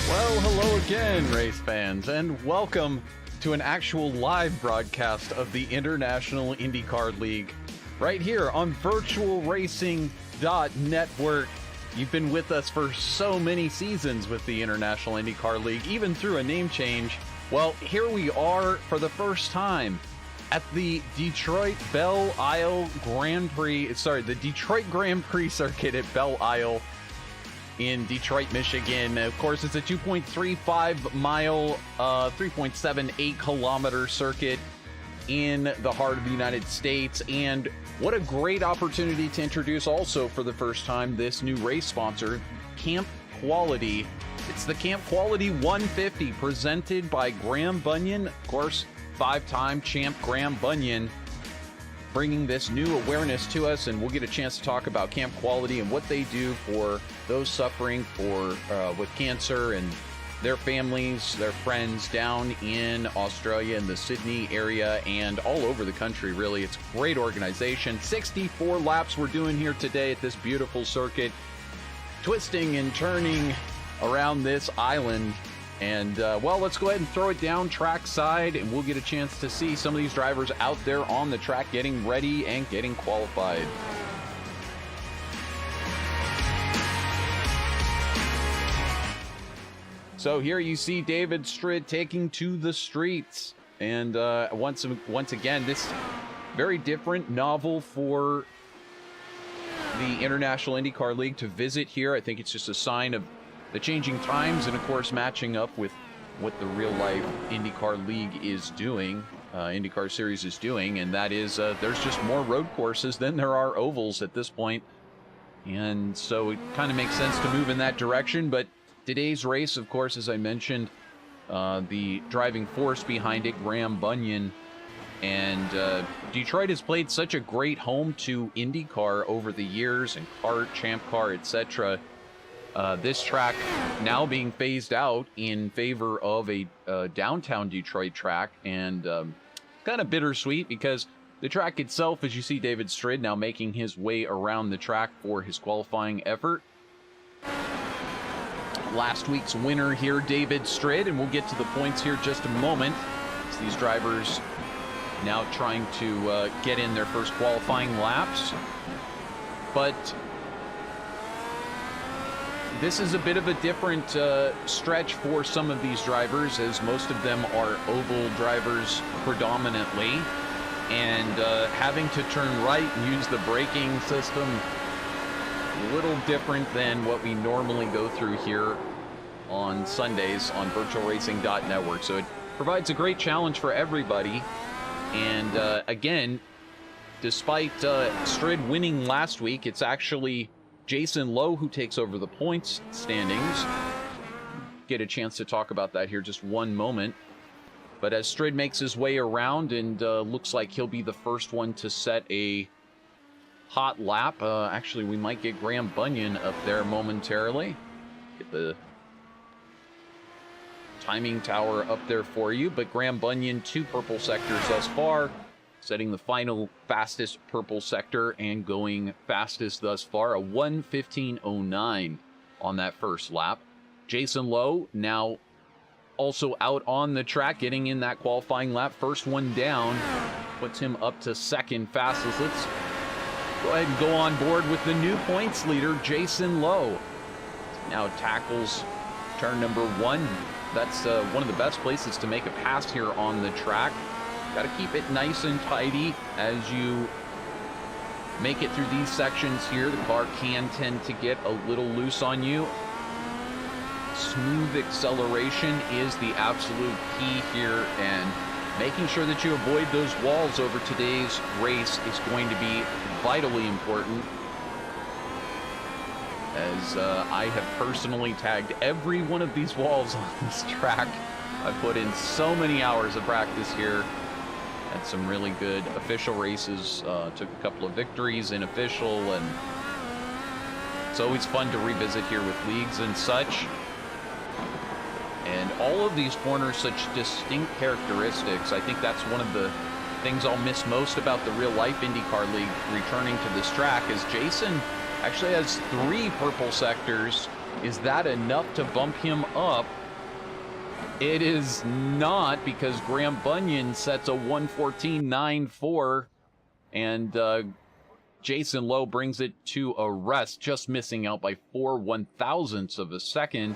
Well, hello again, race fans, and welcome to an actual live broadcast of the International IndyCar League right here on VirtualRacing.Network. You've been with us for so many seasons with the International IndyCar League, even through a name change. Well, here we are for the first time at the Detroit Belle Isle Grand Prix, the Detroit Grand Prix circuit at Belle Isle in Detroit, Michigan. Of course, it's a 2.35 mile, 3.78 kilometer circuit in the heart of the United States. And what a great opportunity to introduce also for the first time this new race sponsor, Camp Quality. It's the Camp Quality 150 presented by Graham Bunyan, of course, five-time champ Graham Bunyan, bringing this new awareness to us, and we'll get a chance to talk about Camp Quality and what they do for those suffering with cancer and their families, their friends down in Australia, in the Sydney area, and all over the country, really. It's a great organization. 64 laps we're doing here today at this beautiful circuit, twisting and turning around this island. And, well, let's go ahead and throw it down trackside, and we'll get a chance to see some of these drivers out there on the track getting ready and getting qualified. So here you see David Strid taking to the streets. And once again, this very different, novel for the International IndyCar League to visit here. I think it's just a sign of the changing times, and of course matching up with what the real-life IndyCar League is doing, IndyCar Series is doing, and that is there's just more road courses than there are ovals at this point. And so it kind of makes sense to move in that direction. But today's race, of course, as I mentioned, the driving force behind it, Graham Bunyan, and Detroit has played such a great home to IndyCar over the years, and kart, champ car, etc. This track now being phased out in favor of a downtown Detroit track, and kind of bittersweet because the track itself, as you see David Strid now making his way around the track for his qualifying effort. Last week's winner here, David Strid, and we'll get to the points here just a moment. As these drivers now trying to get in their first qualifying laps. But this is a bit of a different stretch for some of these drivers, as most of them are oval drivers predominantly, and having to turn right and use the braking system, a little different than what we normally go through here on Sundays on VirtualRacing.Network. So it provides a great challenge for everybody. And again, despite Strid winning last week, it's actually Jason Lowe who takes over the points standings. Get a chance to talk about that here just one moment. But as Strid makes his way around, and looks like he'll be the first one to set a hot lap. Actually, we might get Graham Bunyan up there momentarily. Get the timing tower up there for you. But Graham Bunyan, 2 purple sectors thus far, setting the final fastest purple sector and going fastest thus far, a 1:15.09 on that first lap. Jason Lowe now also out on the track, getting in that qualifying lap. First one down, puts him up to second fastest. Let's go ahead and go on board with the new points leader, Jason Lowe. Now tackles turn number 1. That's one of the best places to make a pass here on the track. Got to keep it nice and tidy as you make it through these sections here. The car can tend to get a little loose on you. Smooth acceleration is the absolute key here, and making sure that you avoid those walls over today's race is going to be vitally important, as I have personally tagged every one of these walls on this track. I've put in so many hours of practice here. Had some really good official races, took a couple of victories in official, and it's always fun to revisit here with leagues and such. And all of these corners, such distinct characteristics. I think that's one of the things I'll miss most about the real-life IndyCar League returning to this track, is Jason actually has 3 purple sectors. Is that enough to bump him up It is not, because Graham Bunyan sets a 1:14.94, and Jason Lowe brings it to a rest, just missing out by 4/1000ths of a second.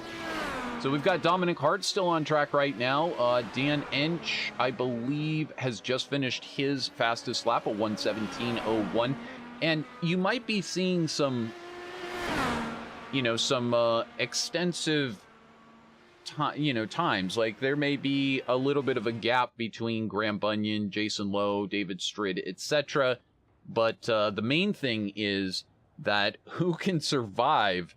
So we've got Dominic Harte still on track right now. Dan Ensch, I believe, has just finished his fastest lap, a 1:17.01. And you might be seeing some, extensive times. Like, there may be a little bit of a gap between Graham Bunyan, Jason Lowe, David Strid, etc. But the main thing is that who can survive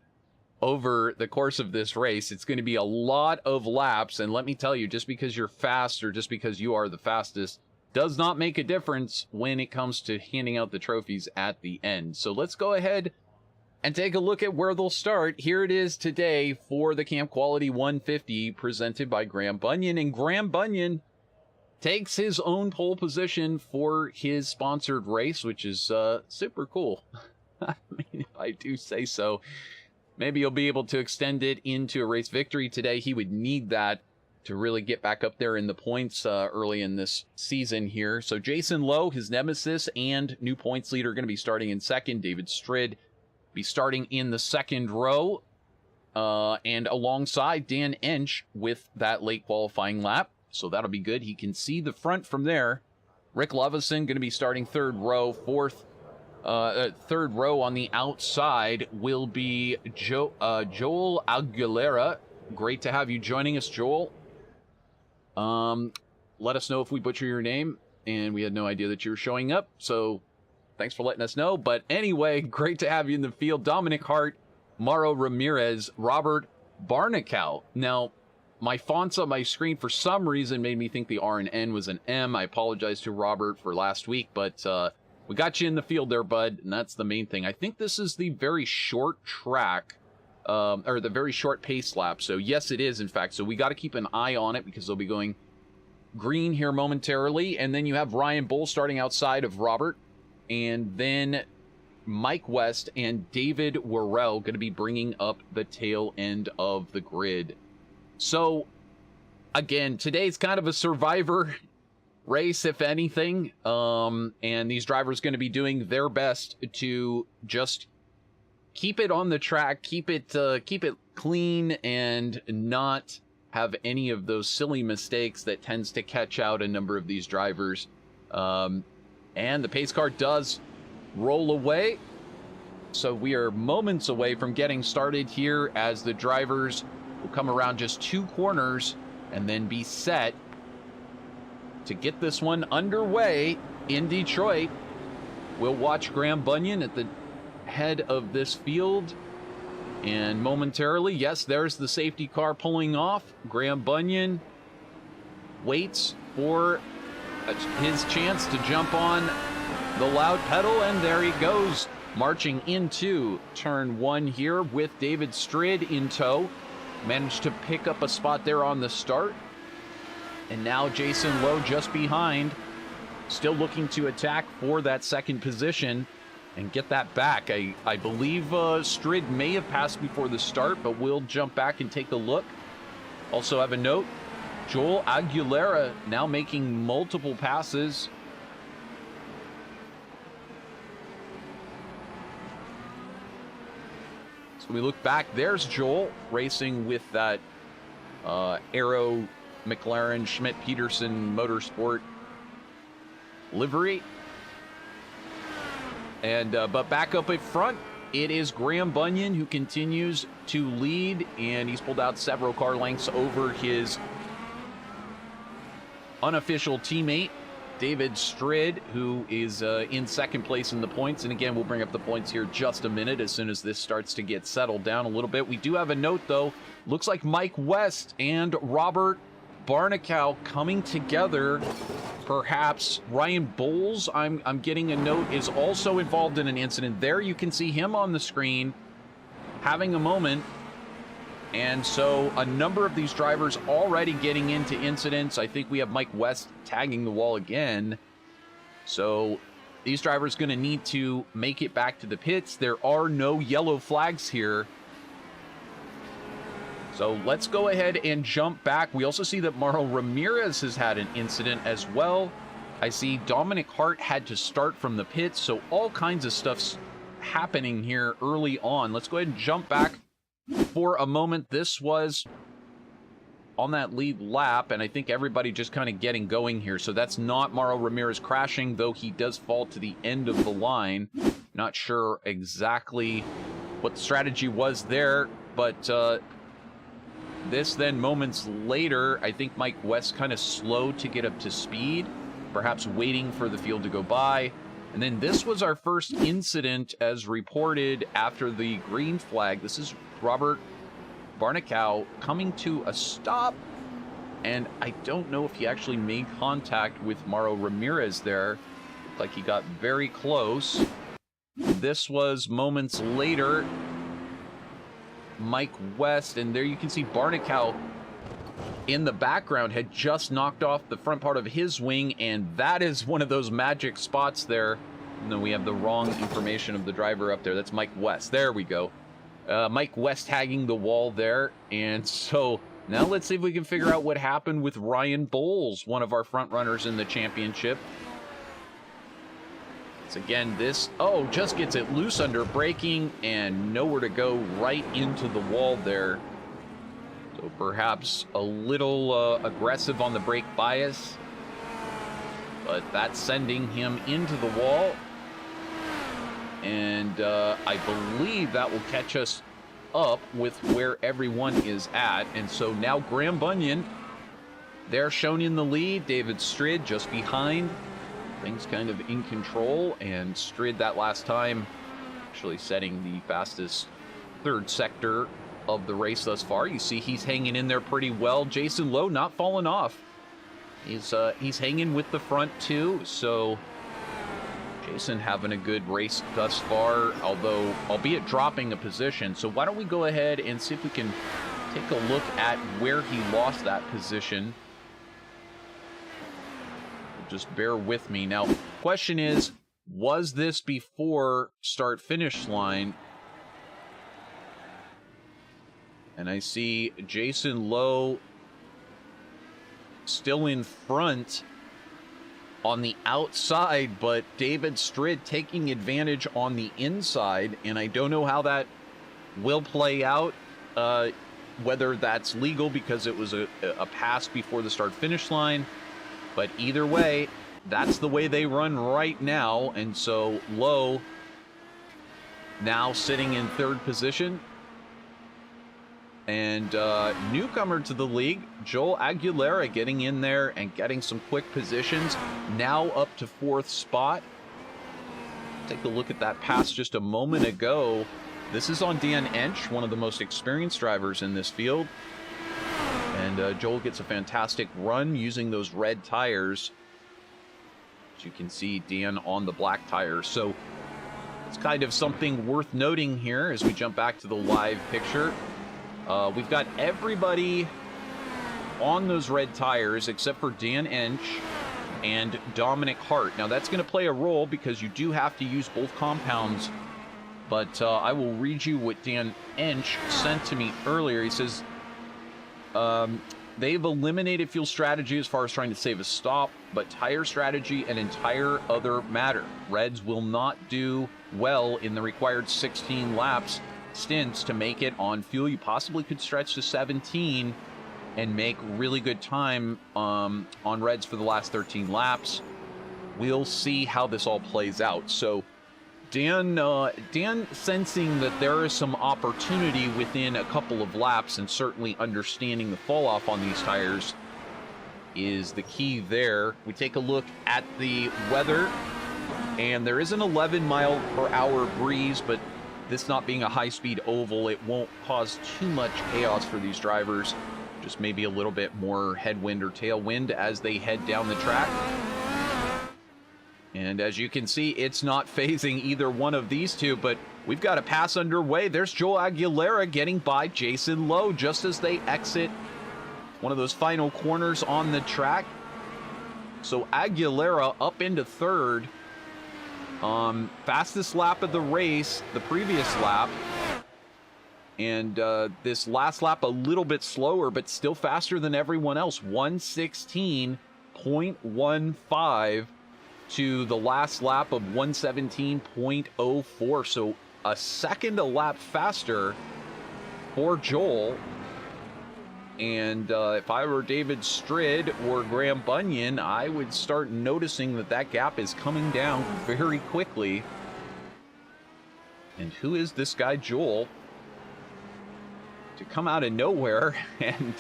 over the course of this race. It's going to be a lot of laps, and let me tell you, just because you're fast or just because you are the fastest does not make a difference when it comes to handing out the trophies at the end. So let's go ahead and take a look at where they'll start. Here it is today for the Camp Quality 150 presented by Graham Bunyan, and Graham Bunyan takes his own pole position for his sponsored race, which is super cool. I mean, if I do say so. Maybe he'll be able to extend it into a race victory today. He would need that to really get back up there in the points early in this season here. So Jason Lowe, his nemesis and new points leader, are going to be starting in second. David Strid be starting in the second row. And alongside Dan Ensch with that late qualifying lap. So that'll be good. He can see the front from there. Rick Lovison going to be starting third row. Third row on the outside will be Joel Aguilera. Great to have you joining us, Joel. Let us know if we butcher your name, and we had no idea that you were showing up, so thanks for letting us know. But anyway, great to have you in the field. Dominic Harte, Mauro Ramirez, Robert Barnicow. Now, my fonts on my screen for some reason made me think the R and N was an M. I apologize to Robert for last week, but we got you in the field there, bud, and that's the main thing. I think this is the very short track, or the very short pace lap. So yes, it is, in fact. So we got to keep an eye on it because they'll be going green here momentarily. And then you have Ryan Bull starting outside of Robert. And then Mike West and David Worrell going to be bringing up the tail end of the grid. So, again, today's kind of a survivor race, if anything, and these drivers going to be doing their best to just keep it on the track, keep it clean, and not have any of those silly mistakes that tends to catch out a number of these drivers. And the pace car does roll away, so we are moments away from getting started here as the drivers will come around just 2 corners and then be set to get this one underway in Detroit. We'll watch Graham Bunyan at the head of this field. And momentarily, yes, there's the safety car pulling off. Graham Bunyan waits for his chance to jump on the loud pedal, and there he goes, marching into turn 1 here with David Strid in tow. Managed to pick up a spot there on the start. And now Jason Lowe just behind, still looking to attack for that second position and get that back. I believe Strid may have passed before the start, but we'll jump back and take a look. Also have a note, Joel Aguilera now making multiple passes. So we look back, there's Joel racing with that Aero McLaren Schmidt-Peterson Motorsport livery. And but back up at front, it is Graham Bunyan who continues to lead, and he's pulled out several car lengths over his unofficial teammate David Strid, who is in second place in the points. And again, we'll bring up the points here just a minute as soon as this starts to get settled down a little bit. We do have a note, though. Looks like Mike West and Robert Barnicow coming together. Perhaps Ryan Bowles, I'm getting a note, is also involved in an incident. There you can see him on the screen having a moment. And so a number of these drivers already getting into incidents. I think we have Mike West tagging the wall again. So these drivers going to need to make it back to the pits. There are no yellow flags here. So let's go ahead and jump back. We also see that Mauro Ramirez has had an incident as well. I see Dominic Harte had to start from the pits, so all kinds of stuff's happening here early on. Let's go ahead and jump back for a moment. This was on that lead lap, and I think everybody just kind of getting going here. So that's not Mauro Ramirez crashing, though he does fall to the end of the line. Not sure exactly what the strategy was there, but this then moments later, I think Mike West kind of slowed to get up to speed, perhaps waiting for the field to go by. And then this was our first incident as reported after the green flag. This is Robert Barnicow coming to a stop, and I don't know if he actually made contact with Mauro Ramirez there. Looked like he got very close. This was moments later. Mike West, and there you can see Barnicow in the background had just knocked off the front part of his wing, and that is one of those magic spots there. And then we have the wrong information of the driver up there. That's Mike West. There we go. Mike West tagging the wall there. And so now let's see if we can figure out what happened with Ryan Bowles, one of our front runners in the championship. It's again this, oh, just gets it loose under braking and nowhere to go, right into the wall there. So perhaps a little aggressive on the brake bias, but that's sending him into the wall. And I believe that will catch us up with where everyone is at. And so now Graham Bunyan, they're shown in the lead. David Strid just behind. Things kind of in control. And Strid that last time actually setting the fastest third sector of the race thus far. You see he's hanging in there pretty well. Jason Lowe not falling off. He's hanging with the front too. So Jason having a good race thus far, although albeit dropping a position. So why don't we go ahead and see if we can take a look at where he lost that position. Just bear with me. Now, question is, was this before start-finish line? And I see Jason Lowe still in front on the outside, but David Strid taking advantage on the inside, and I don't know how that will play out, whether that's legal because it was a pass before the start-finish line, but either way, that's the way they run right now. And so Lowe now sitting in third position. And newcomer to the league, Joel Aguilera, getting in there and getting some quick positions. Now up to fourth spot. Take a look at that pass just a moment ago. This is on Dan Ensch, one of the most experienced drivers in this field. And Joel gets a fantastic run using those red tires. As you can see, Dan on the black tires. So it's kind of something worth noting here as we jump back to the live picture. We've got everybody on those red tires except for Dan Ensch and Dominic Harte. Now that's going to play a role because you do have to use both compounds, but I will read you what Dan Ensch sent to me earlier. He says, they've eliminated fuel strategy as far as trying to save a stop, but tire strategy and entire other matter. Reds will not do well in the required 16 laps stints to make it on fuel. You possibly could stretch to 17 and make really good time on Reds for the last 13 laps. We'll see how this all plays out. So Dan sensing that there is some opportunity within a couple of laps, and certainly understanding the fall off on these tires is the key there. We take a look at the weather, and there is an 11-mile-per-hour breeze, but this not being a high-speed oval, it won't cause too much chaos for these drivers. Just maybe a little bit more headwind or tailwind as they head down the track. And as you can see, it's not phasing either one of these two, but we've got a pass underway. There's Joel Aguilera getting by Jason Lowe just as they exit one of those final corners on the track. So Aguilera up into third. Fastest lap of the race, the previous lap. And this last lap a little bit slower, but still faster than everyone else. 116.15 to the last lap of 117.04. So a second a lap faster for Joel. And if I were David Strid or Graham Bunyan, I would start noticing that that gap is coming down very quickly. And who is this guy, Joel, to come out of nowhere and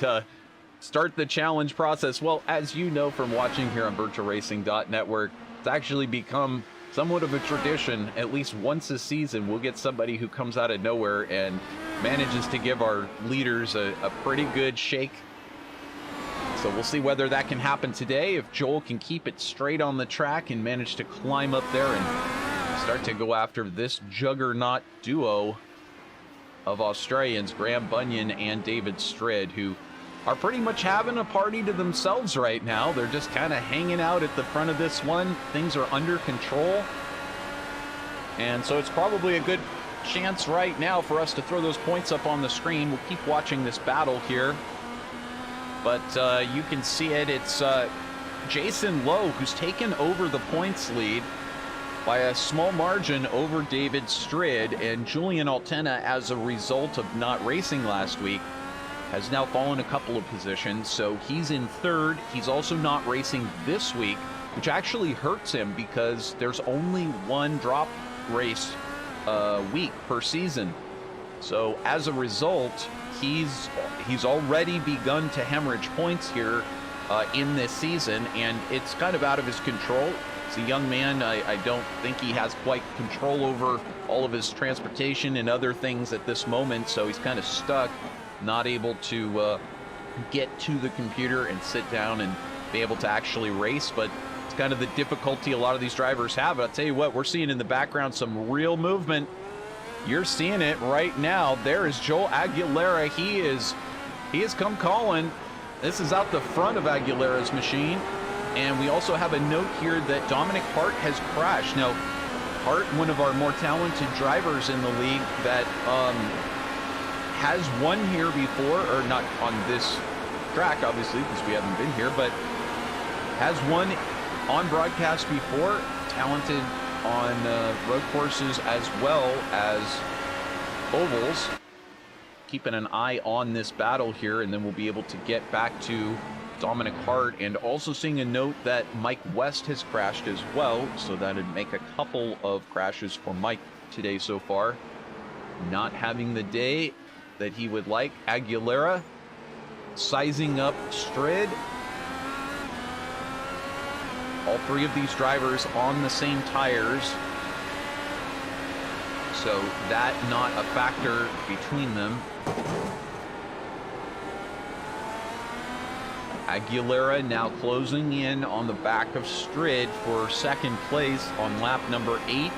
start the challenge process? Well, as you know from watching here on VirtualRacing.Network, it's actually become somewhat of a tradition. At least once a season, we'll get somebody who comes out of nowhere and manages to give our leaders a pretty good shake. So we'll see whether that can happen today, if Joel can keep it straight on the track and manage to climb up there and start to go after this juggernaut duo of Australians, Graham Bunyan and David Strid, who are pretty much having a party to themselves right now. They're just kind of hanging out at the front of this one. Things are under control. And so it's probably a good chance right now for us to throw those points up on the screen. We'll keep watching this battle here. But you can see it. It's Jason Lowe who's taken over the points lead by a small margin over David Strid. And Julian Altena, as a result of not racing last week, has now fallen a couple of positions, so he's in third. He's also not racing this week, which actually hurts him because there's only one drop race week per season. So as a result, he's already begun to hemorrhage points here in this season, and it's kind of out of his control. He's a young man. I don't think he has quite control over all of his transportation and other things at this moment, so he's kind of stuck, not able to get to the computer and sit down and be able to actually race. But it's kind of the difficulty a lot of these drivers have. But I'll tell you what, we're seeing in the background some real movement. You're seeing it right now. There is Joel Aguilera. He has come calling. This is out the front of Aguilera's machine. And we also have a note here that Dominic Harte has crashed. Now, Harte, one of our more talented drivers in the league that has won here before, or not on this track, obviously, because we haven't been here, but has won on broadcast before, talented on road courses as well as ovals. Keeping an eye on this battle here, and then we'll be able to get back to Dominic Harte. And also seeing a note that Mike West has crashed as well, so that'd make a couple of crashes for Mike today so far. Not having the day that he would like. Aguilera sizing up Strid. All three of these drivers on the same tires, so that not a factor between them. Aguilera now closing in on the back of Strid for second place on lap number 8.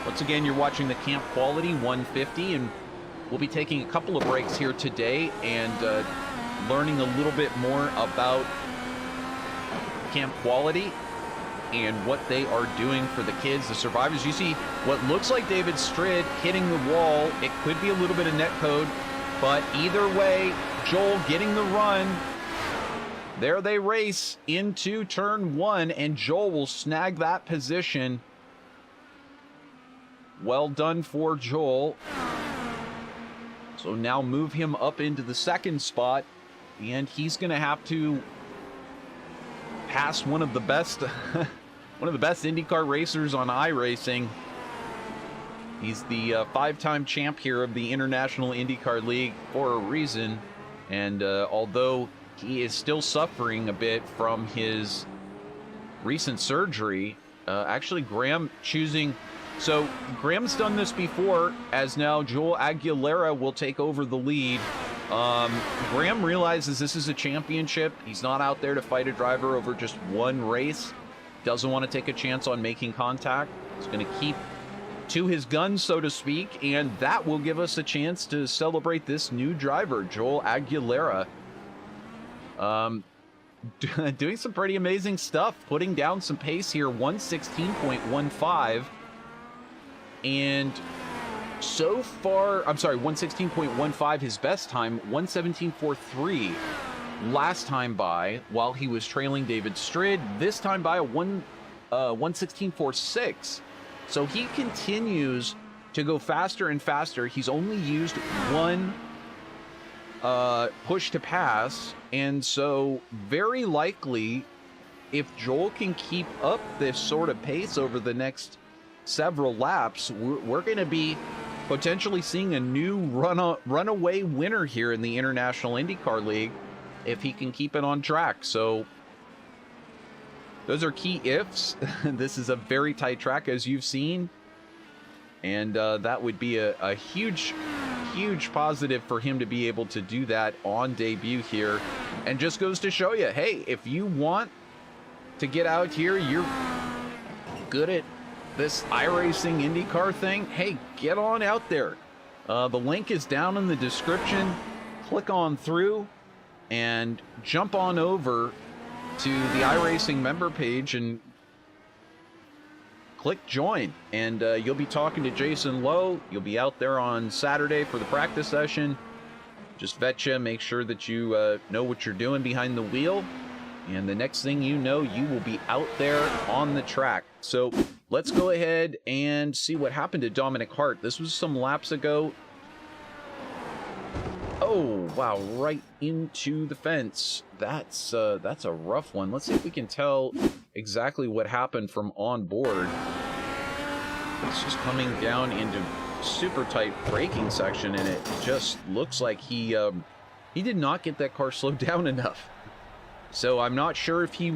Once again, you're watching the Camp Quality 150, and we'll be taking a couple of breaks here today and learning a little bit more about Camp Quality and what they are doing for the kids, the survivors. You see what looks like David Strid hitting the wall. It could be a little bit of net code, but either way, Joel getting the run. There they race into turn 1, and Joel will snag that position. Well done for Joel. So now move him up into the second spot, and he's going to have to pass one of the best one of the best IndyCar racers on iRacing. He's the 5-time champ here of the International IndyCar League for a reason, and although he is still suffering a bit from his recent surgery, actually Graham choosing... So Graham's done this before, as now Joel Aguilera will take over the lead. Graham realizes this is a championship. He's not out there to fight a driver over just one race. Doesn't want to take a chance on making contact. He's going to keep to his guns, so to speak, and that will give us a chance to celebrate this new driver, Joel Aguilera. Doing some pretty amazing stuff, putting down some pace here, 116.15. And So far, I'm sorry, 116.15, his best time, 117.43. Last time by, while he was trailing David Strid, this time by a 116.46. So he continues to go faster and faster. He's only used one push to pass, and so very likely, if Joel can keep up this sort of pace over the next several laps, we're going to be potentially seeing a new runaway winner here in the International IndyCar League if he can keep it on track. So those are key ifs. This is a very tight track, as you've seen, and that would be a huge positive for him to be able to do that on debut here. And just goes to show you, hey, if you want to get out here, you're good at this iRacing IndyCar thing, hey, get on out there. The link is down in the description. Click on through and jump on over to the iRacing member page and click join, and you'll be talking to Jason Lowe. You'll be out there on Saturday for the practice session. Just vet you, make sure that you know what you're doing behind the wheel, and the next thing you know, you will be out there on the track. So let's go ahead and see what happened to Dominic Harte. This was some laps ago. Oh, wow, right into the fence. That's a rough one. Let's see if we can tell exactly what happened from on board. It's just coming down into super tight braking section, and it just looks like he did not get that car slowed down enough. So I'm not sure if he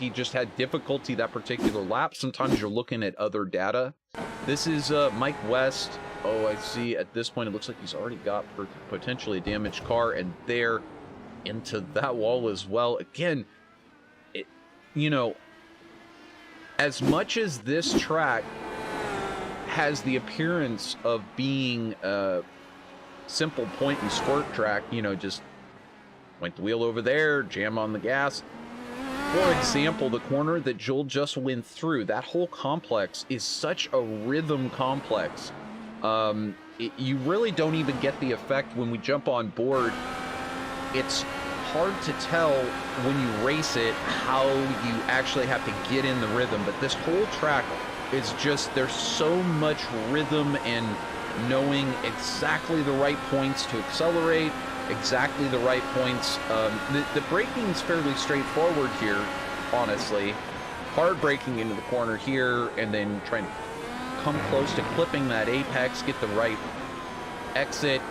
just had difficulty that particular lap. Sometimes you're looking at other data. This is Mike West. Oh, I see. At this point, it looks like he's already got potentially a damaged car, and there into that wall as well. Again, you know, as much as this track has the appearance of being a simple point and squirt track, you know, just point the wheel over there, jam on the gas. For example, the corner that Joel just went through, that whole complex is such a rhythm complex. You really don't even get the effect when we jump on board. It's hard to tell when you race it how you actually have to get in the rhythm, but this whole track is just, there's so much rhythm and knowing exactly the right points to accelerate, exactly the right points. The braking is fairly straightforward here, honestly. Hard braking into the corner here, and then trying to come close to clipping that apex, get the right exit.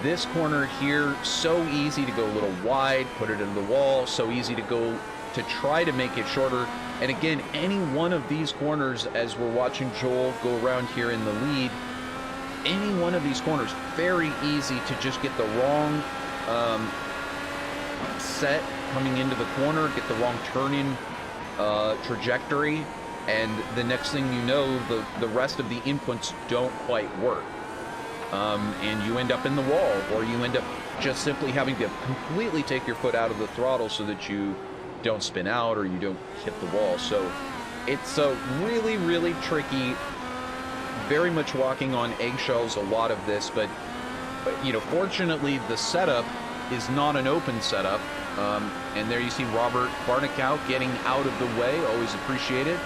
This corner here, so easy to go a little wide, put it in the wall, so easy to go to try to make it shorter. And again, any one of these corners, as we're watching Joel go around here in the lead, any one of these corners, very easy to just get the wrong set coming into the corner, get the wrong turning trajectory, and the next thing you know, the rest of the inputs don't quite work. And you end up in the wall, or you end up just simply having to completely take your foot out of the throttle so that you don't spin out or you don't hit the wall. So it's really, really tricky, very much walking on eggshells, a lot of this, but you know, fortunately the setup is not an open setup. And there you see Robert Barnicow getting out of the way, always appreciated.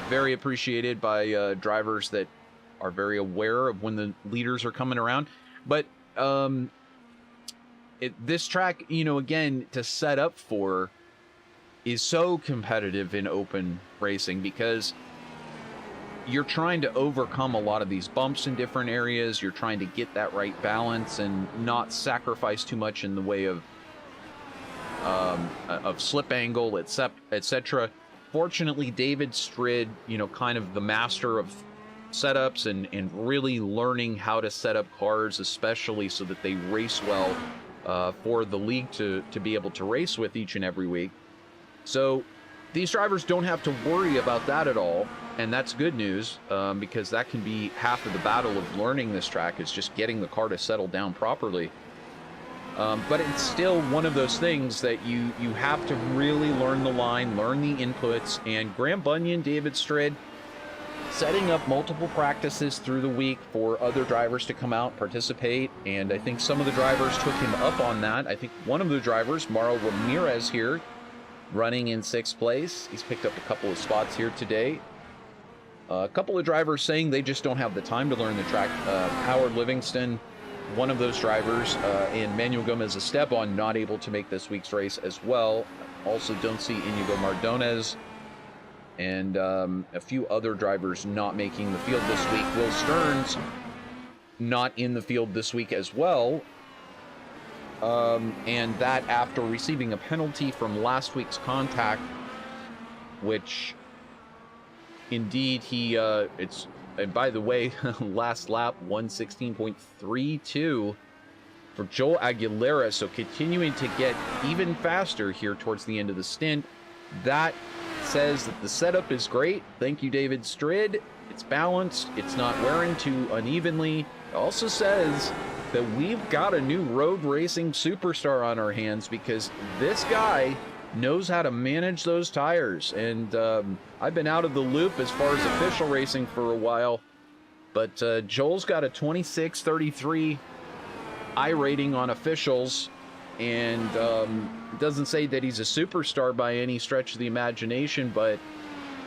Very appreciated by drivers that are very aware of when the leaders are coming around. But this track, you know, again, to set up for is so competitive in open racing because you're trying to overcome a lot of these bumps in different areas. You're trying to get that right balance and not sacrifice too much in the way of slip angle, etc. Fortunately, David Strid, you know, kind of the master of setups and really learning how to set up cars, especially so that they race well for the league to be able to race with each and every week. So these drivers don't have to worry about that at all, and that's good news because that can be half of the battle of learning this track, is just getting the car to settle down properly. But it's still one of those things that you have to really learn the line, learn the inputs, and Graham Bunyan, David Strid, setting up multiple practices through the week for other drivers to come out, participate, and I think some of the drivers took him up on that. I think one of the drivers, Mauro Ramirez here, running in 6th place. He's picked up a couple of spots here today. A couple of drivers saying they just don't have the time to learn the track. Howard Livingston, one of those drivers, and Manuel Gomez-Esteban not able to make this week's race as well. Also don't see Iñigo Mardones and a few other drivers not making the field this week. Will Stearns not in the field this week as well. And that after receiving a penalty from last week's contact, which indeed he, and by the way, last lap, 1:16.32 for Joel Aguilera. So continuing to get even faster here towards the end of the stint. That says that the setup is great. Thank you, David Strid. It's balanced. It's not wearing too unevenly. It also says that we've got a new road racing superstar on our hands, because this guy knows how to manage those tires. And I've been out of the loop as far as official racing for a while, but Joel's got a 26.33 iRating on officials, and it doesn't say that he's a superstar by any stretch of the imagination, but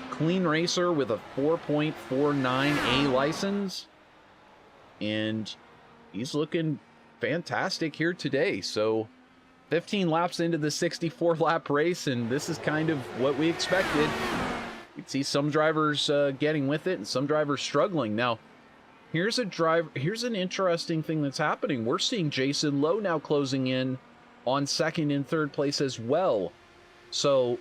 clean racer with a 4.49 A license, and he's looking fantastic here today. So 15 laps into the 64-lap race, and this is kind of what we expected. You'd see some drivers getting with it and some drivers struggling. Now, here's an interesting thing that's happening. We're seeing Jason Lowe now closing in on 2nd and 3rd place as well. So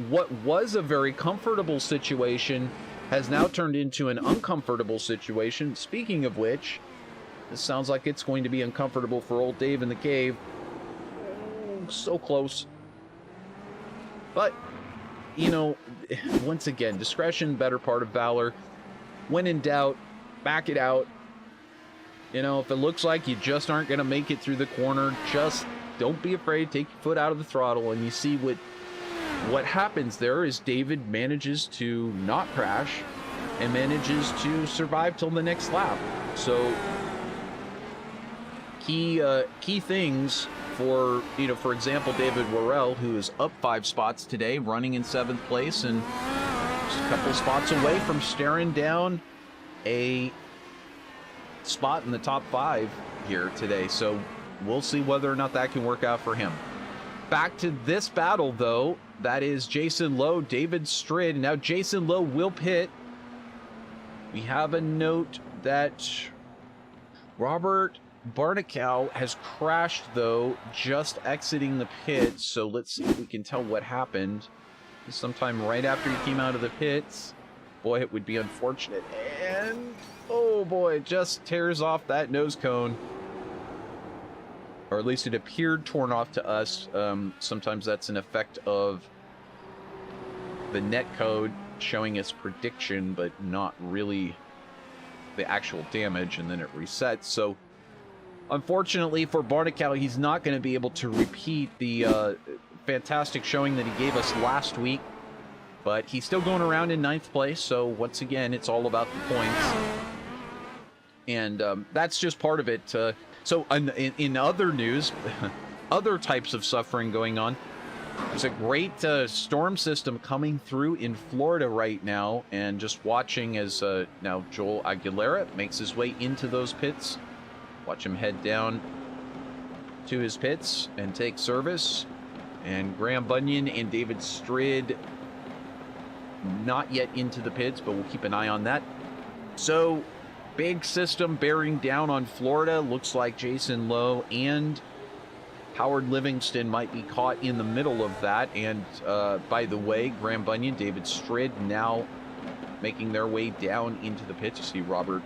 what was a very comfortable situation has now turned into an uncomfortable situation. Speaking of which, this sounds like it's going to be uncomfortable for old Dave in the cave. Oh, so close. But, you know, once again, discretion, better part of valor. When in doubt, back it out. You know, if it looks like you just aren't going to make it through the corner, just don't be afraid. Take your foot out of the throttle, and you see what happens there is David manages to not crash and manages to survive till the next lap. So key things for, you know, for example, David Worrell, who is up 5 spots today, running in 7th place, and just a couple spots away from staring down a spot in the top 5 here today. So we'll see whether or not that can work out for him. Back to this battle, though. That is Jason Lowe, David Strid. Now Jason Lowe will pit. We have a note that Robert Barnicow has crashed, though, just exiting the pit. So let's see if we can tell what happened. Sometime right after he came out of the pits. Boy, it would be unfortunate. And, oh boy, it just tears off that nose cone. Or at least it appeared torn off to us. Sometimes that's an effect of the net code showing its prediction, but not really the actual damage, and then it resets. So, unfortunately for Barnicow, he's not going to be able to repeat the fantastic showing that he gave us last week. But he's still going around in 9th place, so once again, it's all about the points. And that's just part of it. So in other news, other types of suffering going on, there's a great storm system coming through in Florida right now, and just watching as now Joel Aguilera makes his way into those pits. Watch him head down to his pits and take service. And Graham Bunyan and David Strid not yet into the pits, but we'll keep an eye on that. So, big system bearing down on Florida. Looks like Jason Lowe and Howard Livingston might be caught in the middle of that. And by the way, Graham Bunyan, David Strid now making their way down into the pits. You see Robert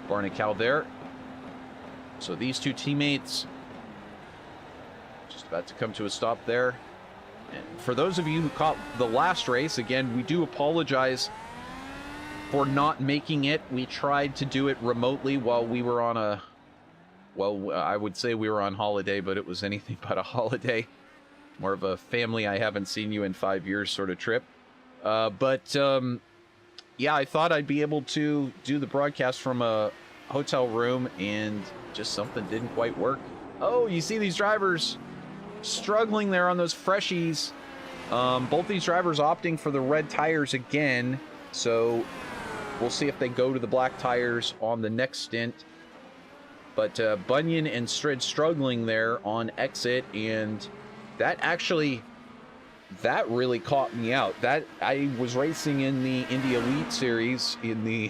Barnicow there. So these two teammates just about to come to a stop there. And for those of you who caught the last race, again, we do apologize for not making it. We tried to do it remotely while we were on a, well, I would say we were on holiday, but it was anything but a holiday. More of a family I haven't seen you in 5 years sort of trip. But yeah, I thought I'd be able to do the broadcast from a hotel room, and just something didn't quite work. Oh, you see these drivers struggling there on those freshies. Both these drivers opting for the red tires again, so we'll see if they go to the black tires on the next stint. But Bunyan and Strid struggling there on exit, and that really caught me out. That I was racing in the Indy Elite Series in the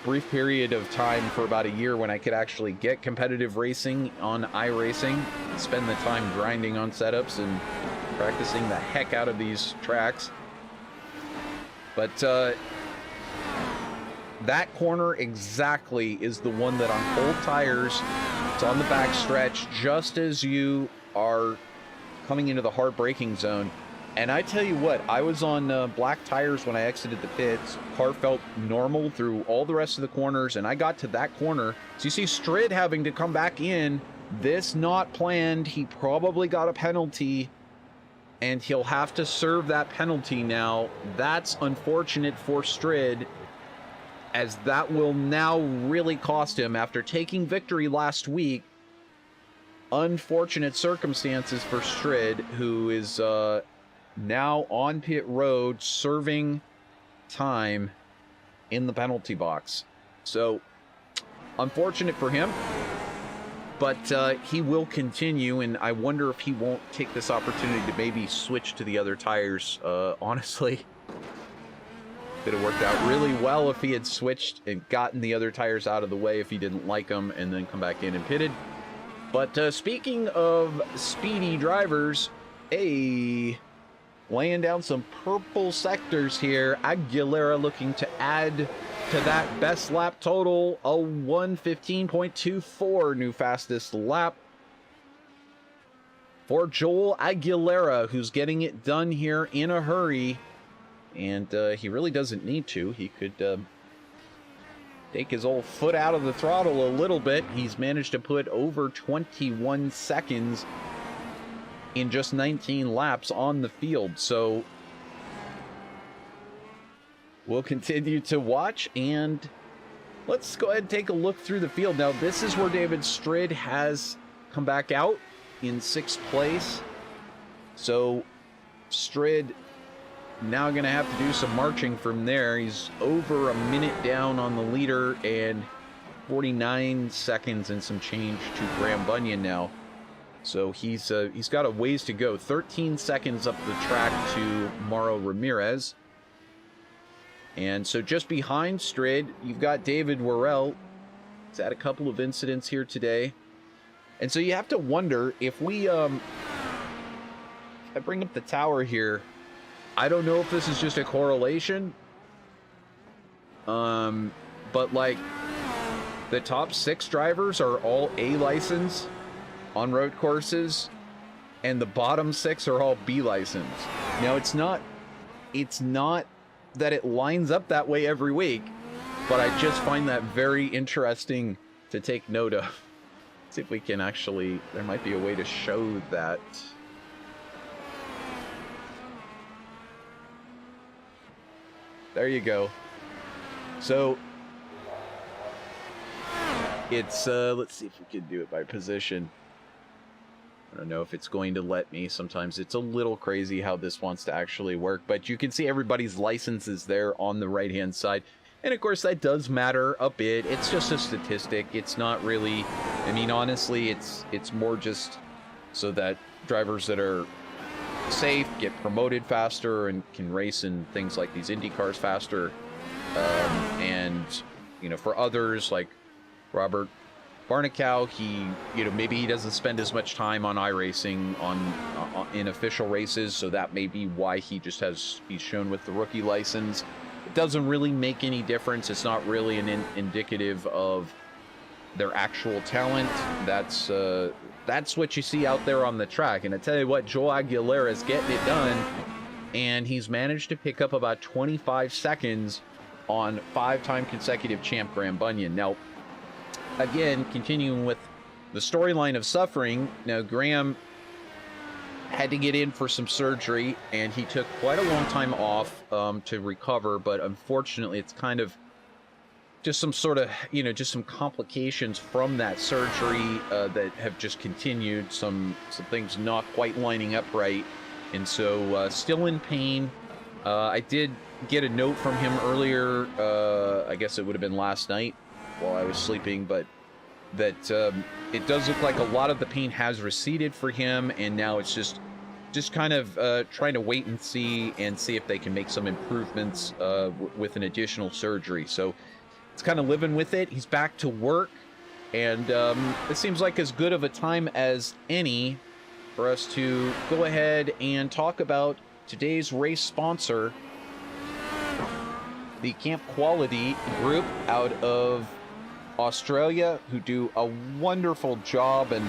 brief period of time for about a year when I could actually get competitive racing on iRacing, spend the time grinding on setups and practicing the heck out of these tracks. But that corner exactly is the one that on cold tires, it's on the back stretch just as you are coming into the hard braking zone. And I tell you what, I was on black tires when I exited the pits. Car felt normal through all the rest of the corners, and I got to that corner. So you see Strid having to come back in. This not planned. He probably got a penalty, and he'll have to serve that penalty now. That's unfortunate for Strid, as that will now really cost him after taking victory last week. Unfortunate circumstances for Strid, who is now on pit road serving time in the penalty box. So unfortunate for him, but he will continue, and I wonder if he won't take this opportunity to maybe switch to the other tires. Honestly, could have worked out really well if he had switched and gotten the other tires out of the way if he didn't like them, and then come back in and pitted. But speaking of speedy drivers, laying down some purple sectors here. Aguilera looking to add to that best lap total, a 1:15.24, new fastest lap for Joel Aguilera, who's getting it done here in a hurry. And he really doesn't need to. He could take his old foot out of the throttle a little bit. He's managed to put over 21 seconds in just 19 laps on the field. So we'll continue to watch, and let's go ahead and take a look through the field. Now, this is where David Strid has come back out in 6th place. So Strid now going to have to do some marching from there. He's over a minute down on the leader and 49 seconds and some change to Graham Bunyan now. So he's got a ways to go. 13 seconds up the track to Mauro Ramirez. And so just behind Strid, you've got David Worrell. He's had a couple of incidents here today. And so you have to wonder if we, if I bring up the tower here, I don't know if this is just a correlation. But like the top 6 drivers are all A license on road courses, and the bottom 6 are all B license. Now it's not that it lines up that way every week, but I just find that very interesting to take note of. Let's see if we can actually, there might be a way to show that. There you go. So it's let's see if we can do it by position. I don't know if it's going to let me. Sometimes it's a little crazy how this wants to actually work, but you can see everybody's licenses there on the right hand side. And of course that does matter a bit. It's just a statistic. It's not really, I mean, honestly, it's more just so that drivers that are safe get promoted faster and can race in things like these Indy cars faster. And, you know, for others like Robert Barnicow, he, you know, maybe he doesn't spend as much time on iRacing in official races, so that may be why he's shown with the rookie license. It doesn't really make any difference. It's not really an indicative of their actual talent. That's what you see out there on the track. And I tell you what, Joel Aguilera is getting it done, and he's managed to pick up about 25 seconds on 5-time consecutive champ Graham Bunyan. Now, again, continuing with the storyline of suffering, now Graham had to get in for some surgery, and he took quite a long time off to recover, but unfortunately it's kind of just some sort of, just some complications from that surgery that have just continued, some things not quite lining up right, and so still in pain. I did get a note from him earlier, I guess it would have been last night while I was sleeping, but that it does look like a lot of the pain has receded for him, and now it's just kind of trying to wait and see if they can make some improvements with an additional surgery. So it's kind of living with it. He's back to work, and it seems like as good of a time as any for us to go ahead and talk about today's race sponsor, the Camp Quality Group out of Australia, who do a wonderful job, and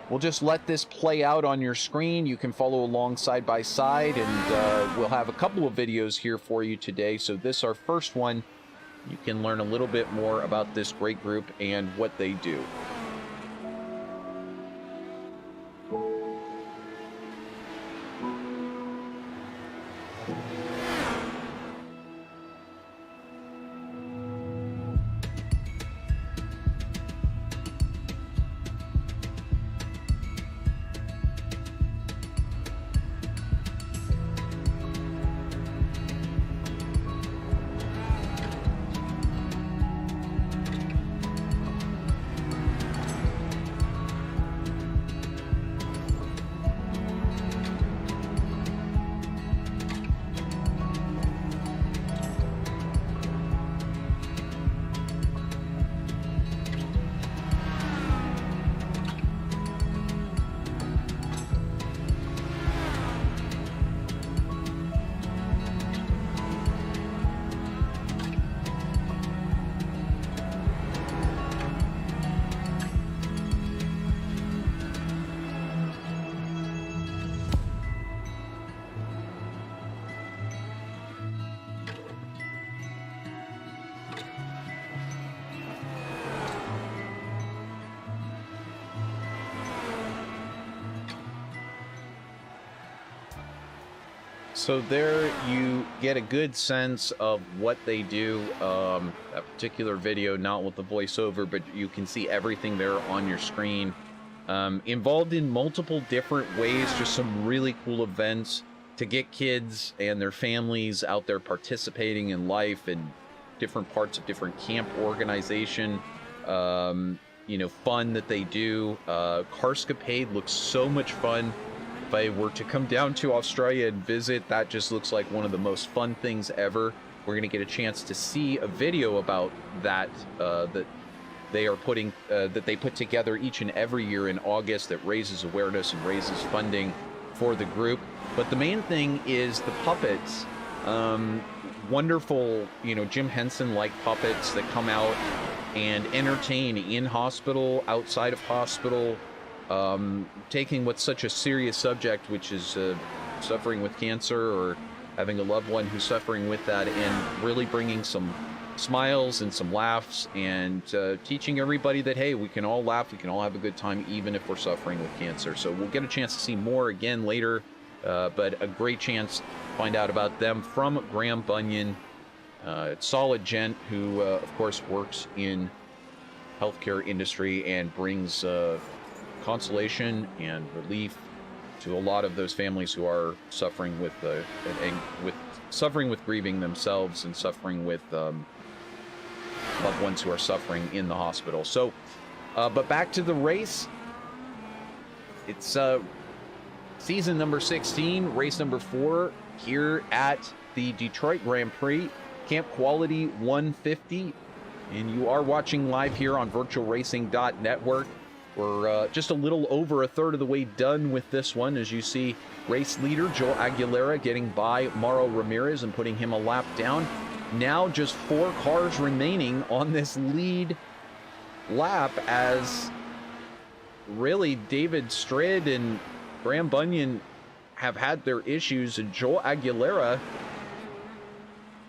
we'll just let this play out on your screen. You can follow along side by side, and we'll have a couple of videos here for you today. So this, our first one, you can learn a little bit more about this great group and what they do. So there you get a good sense of what they do. A particular video, not with the voiceover, but you can see everything there on your screen. Involved in multiple different ways, just some really cool events to get kids and their families out there participating in life in different parts of different camp organization. Fun that they do. Carscapade looks so much fun. If I were to come down to Australia and visit, that just looks like one of the most fun things ever. We're going to get a chance to see a video about that that they are putting that they put together each and every year in August, that raises awareness and raises funding for the group. But the main thing is the puppets. Wonderful, Jim Henson-like puppets that come out and entertain in hospital, outside of hospital. Taking what's such a serious subject, which is suffering with cancer or having a loved one who's suffering with that, and really bringing some smiles and some laughs, and teaching everybody that, hey, we can all laugh, we can all have a good time, even if we're suffering with cancer. So we'll get a chance to see more again later, but a great chance to find out about them from Graham Bunyan, solid gent who, of course, works in healthcare industry and brings consolation and relief to a lot of those families who are suffering with grieving themselves, and suffering with loved ones who are suffering in the hospital. So, but back to the race. It's season number 16, race number 4 here at the Detroit Grand Prix, Camp Quality 150, and you are watching live here on VirtualRacing.Network. We're just a little over a third of the way done with this one, as you see race leader Joe Aguilera getting by Mauro Ramirez and putting him a lap down. Now just 4 cars remaining on this lead lap, as really David Strid and Graham Bunyan have had their issues, and Joe Aguilera,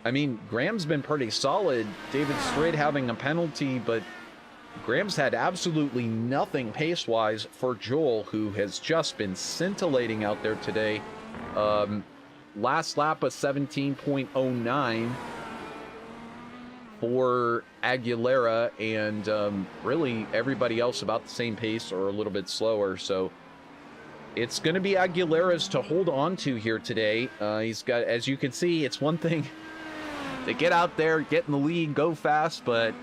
I mean, Graham's been pretty solid. David Strid having a penalty, but Graham's had absolutely nothing pace-wise for Joel, who has just been scintillating out there today. Last lap a 17.09 for Aguilera, and really everybody else about the same pace or a little bit slower. So it's going to be Aguilera's to hold on to here today. He's got, as you can see, it's one thing to get out there, get in the lead, go fast, but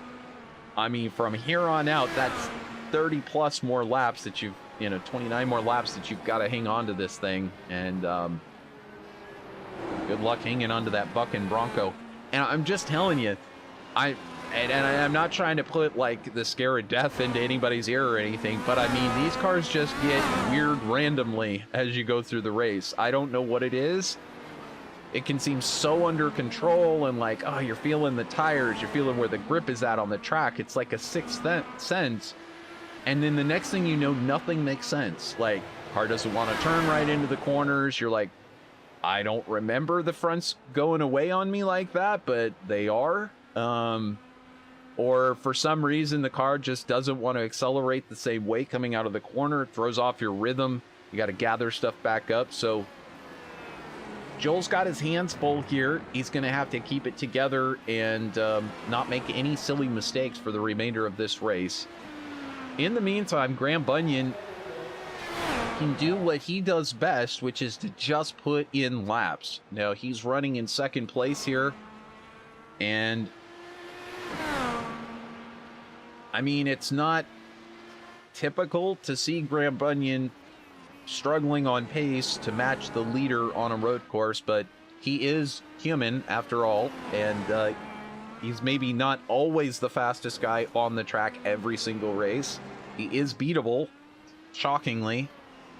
I mean, from here on out, that's 30 plus more laps that 29 more laps that you've got to hang on to this thing. And good luck hanging on to that bucking Bronco. And I'm just telling you, I'm not trying to put like the scare of death into anybody's ear or anything, but I mean, these cars just get weird randomly as you go through the race. I don't know what it is. It can seem so under control and like, oh, you're feeling the tires, you're feeling where the grip is at on the track. It's like a sixth sense. And then the next thing you know, nothing makes sense. Like, car doesn't want to turn right into the corners. You're like, I don't remember the fronts going away on me like that, but they are. Or for some reason, the car just doesn't want to accelerate the same way coming out of the corner. It throws off your rhythm. You got to gather stuff back up. So Joel's got his hands full here. He's going to have to keep it together and not make any silly mistakes for the remainder of this race. In the meantime, Graham Bunyan can do what he does best, which is to just put in laps. Now, he's running in second place here. And I mean, it's not typical to see Graham Bunyan struggling on pace to match the leader on a road course, but he is human after all, and he's maybe not always the fastest guy on the track every single race. He is beatable, shockingly,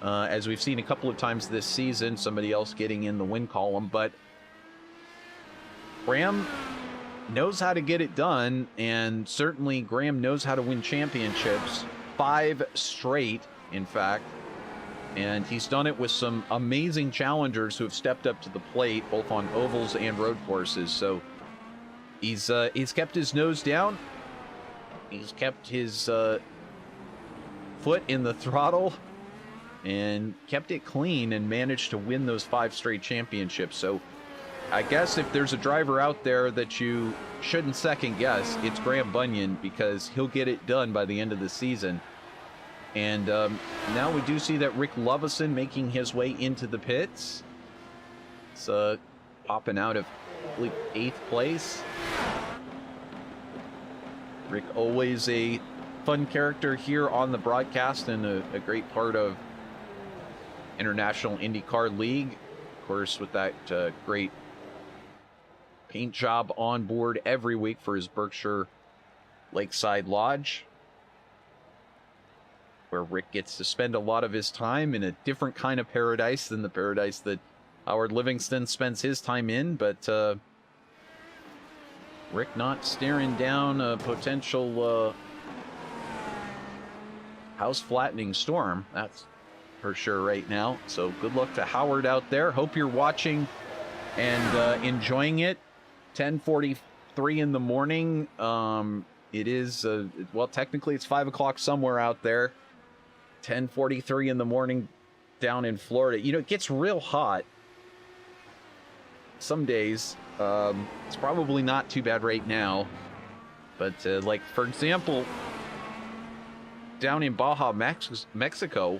as we've seen a couple of times this season, somebody else getting in the win column, but Graham knows how to get it done, and certainly Graham knows how to win championships, 5 straight, in fact. And he's done it with some amazing challengers who have stepped up to the plate, both on ovals and road courses. So he's kept his nose down. He's kept his foot in the throttle and kept it clean and managed to win those 5 straight championships. So I guess if there's a driver out there that you shouldn't second guess, it's Graham Bunyan, because he'll get it done by the end of the season. And now we do see that Rick Lovison making his way into the pits. It's popping out of, I believe, 8th place. Rick, always a fun character here on the broadcast and a great part of International IndyCar League. Of course, with that great paint job on board every week for his Berkshire Lakeside Lodge, where Rick gets to spend a lot of his time in a different kind of paradise than the paradise that Howard Livingston spends his time in. But Rick not staring down a potential house-flattening storm, that's for sure right now. So good luck to Howard out there. Hope you're watching and enjoying it. 10:43 in the morning. It is, well, technically it's 5 o'clock somewhere out there. 10:43 in the morning down in Florida. You know, it gets real hot some days. It's probably not too bad right now, but like, for example, down in Baja, Mexico,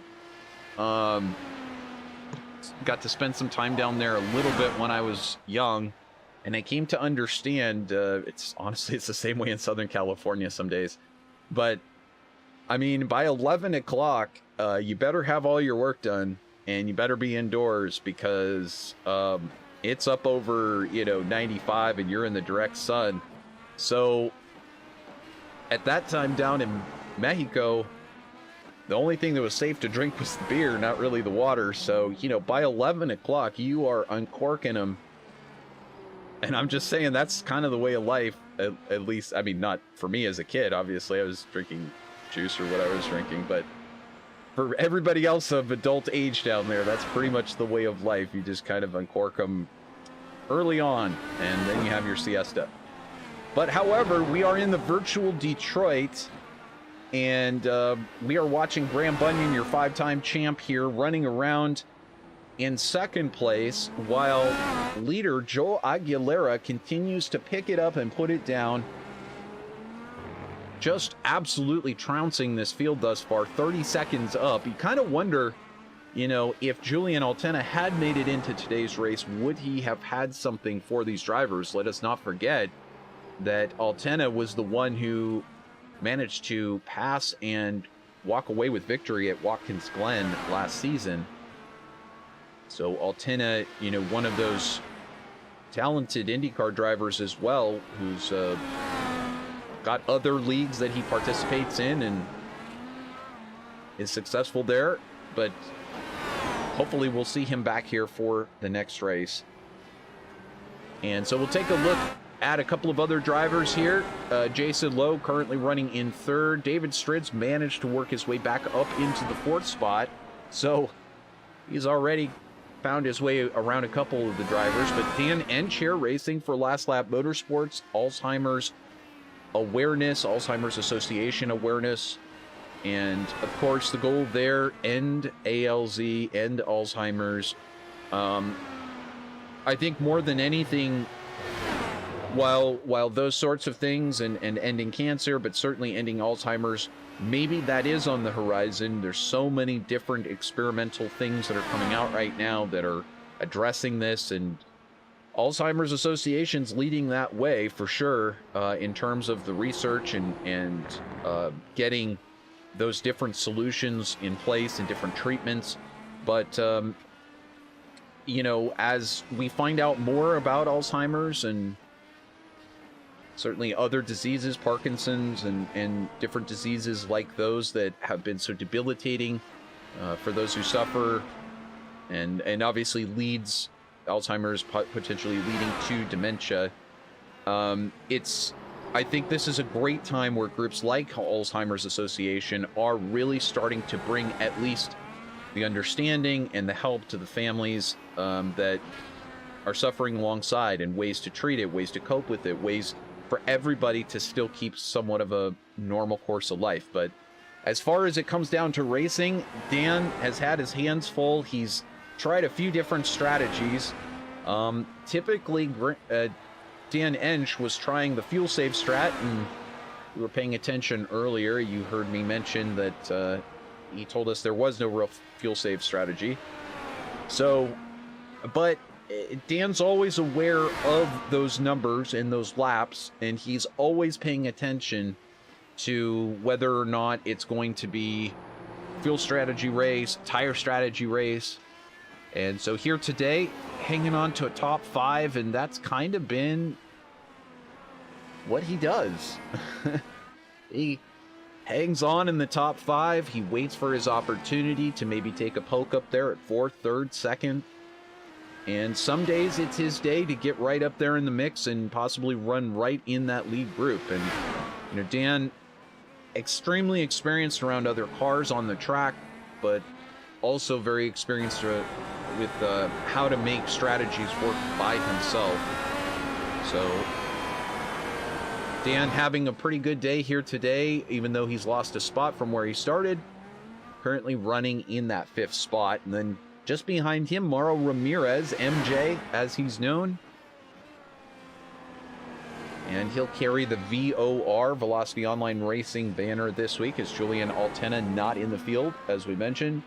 got to spend some time down there a little bit when I was young, and I came to understand, it's honestly, it's the same way in Southern California some days, but I mean, by 11 o'clock, you better have all your work done, and you better be indoors, because it's up over, 95, and you're in the direct sun. So at that time down in Mexico, the only thing that was safe to drink was the beer, not really the water. So, by 11 o'clock, you are uncorking them. And I'm just saying, that's kind of the way of life, at least. I mean, not for me as a kid, obviously. I was drinking juice or what I was drinking, but for everybody else of adult age down there, that's pretty much the way of life. You just kind of uncork them early on, and then you have your siesta. But however, we are in the virtual Detroit, And we are watching Graham Bunyan, your 5-time champ here, running around in second place, while leader Joe Aguilera continues to pick it up and put it down. Just absolutely trouncing this field thus far, 30 seconds up. You kind of wonder, you know, if Julian Altena had made it into today's race, would he have had something for these drivers? Let us not forget that Altena was the one who managed to pass and walk away with victory at Watkins Glen last season. So Altena, you know, one of those talented IndyCar drivers as well, who's got other leagues that he participates in and is successful there. But hopefully we'll see him back here for the next race. And so we'll take a look at a couple of other drivers here. Jason Lowe currently running in third. David Stritz managed to work his way back up into the fourth spot. So he's already found his way around a couple of the drivers. But Dan Ensch here racing for Last Lap Motorsports, Alzheimer's awareness, Alzheimer's Association awareness. And of course the goal there, end ALZ, end Alzheimer's. I think more than anything, while those sorts of things and ending cancer, but certainly ending Alzheimer's, maybe that is on the horizon. There's so many different experimental things that are coming out right now that are addressing this, and Alzheimer's Association's leading that way for sure, in terms of the research and getting those different solutions in place and different treatments. But you know, as we find out more about Alzheimer's and certainly other diseases, Parkinson's and different diseases like those that have been so debilitating for those who suffer, and obviously leads Alzheimer's potentially leading to dementia. I think this is a great time where groups like Alzheimer's Association are really starting to bring at least the understanding and the help to the families that are suffering alongside, and ways to treat it, ways to cope with it, ways for everybody to still keep somewhat of a normal course of life. But as far as it comes down to racing, Dan has had his hands full. He's tried a few different strategies. Typically, Dan Ensch was trying the fuel save strat, and we were paying attention earlier. You heard me mention that he told us there was no real fuel save strategy. So, but Dan's always aware of those numbers and those laps, and he's always paying attention to whether or not it's going to be fuel strategy race, tire strategy race. And so here today, hanging on to a top 5, and that's kind of been what he does. He hangs on in the top 5. He waits for his opportunity to maybe take a poke up there at 4th, 3rd, 2nd. And some days it's his day to get right up there in the mix and possibly run right in that lead group. And, you know, Dan, extremely experienced around other cars on the track, but also very experienced with how to make strategies work by himself. So Dan having a pretty good day here today, even though he's lost a spot from where he started. Currently running in that 5th spot. And then just behind him, Mauro Ramirez, MJ, as he's known. And he'll carry the VOR, Velocity Online Racing banner this week, as Julian Altena not in the field, as we mentioned.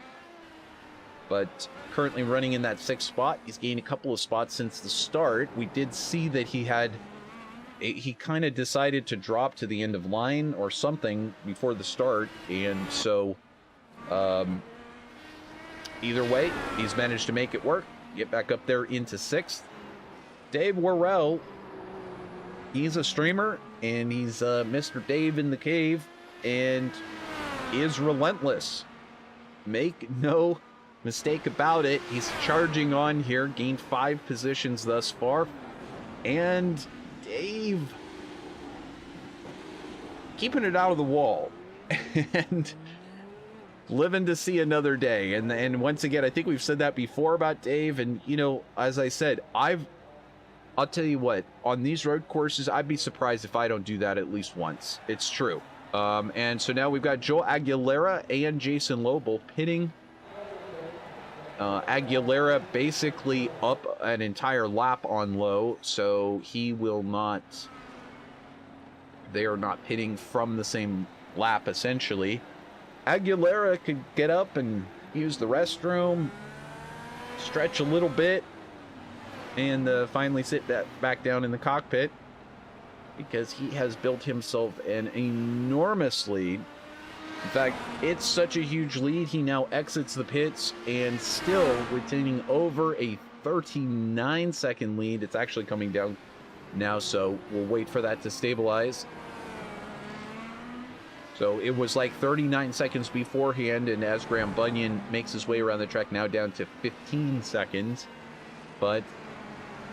But currently running in that 6th spot. He's gained a couple of spots since the start. We did see that he kind of decided to drop to the end of line or something before the start. And so either way, he's managed to make it work. Get back up there into 6th. Dave Worrell, he's a streamer, and he's Mr. Dave in the Cave, and is relentless. Make no mistake about it. He's charging on here, gained 5 positions thus far. And Dave keeping it out of the wall and living to see another day. And once again, I think we've said that before about Dave. And, you know, as I said, I'll tell you what, on these road courses, I'd be surprised if I don't do that at least once. It's true. And so now we've got Joel Aguilera and Jason Lowe both pitting. Aguilera basically up an entire lap on Lowe, so he will not... They are not pitting from the same lap, essentially. Aguilera could get up and use the restroom, stretch a little bit, and finally sit back down in the cockpit, because he has built himself an enormous lead. In fact, it's such a huge lead, he now exits the pits and still retaining over a 39-second lead. It's actually coming down now, so we'll wait for that to stabilize. So it was like 39 seconds beforehand, and as Graham Bunyan makes his way around the track, now down to 15 seconds. But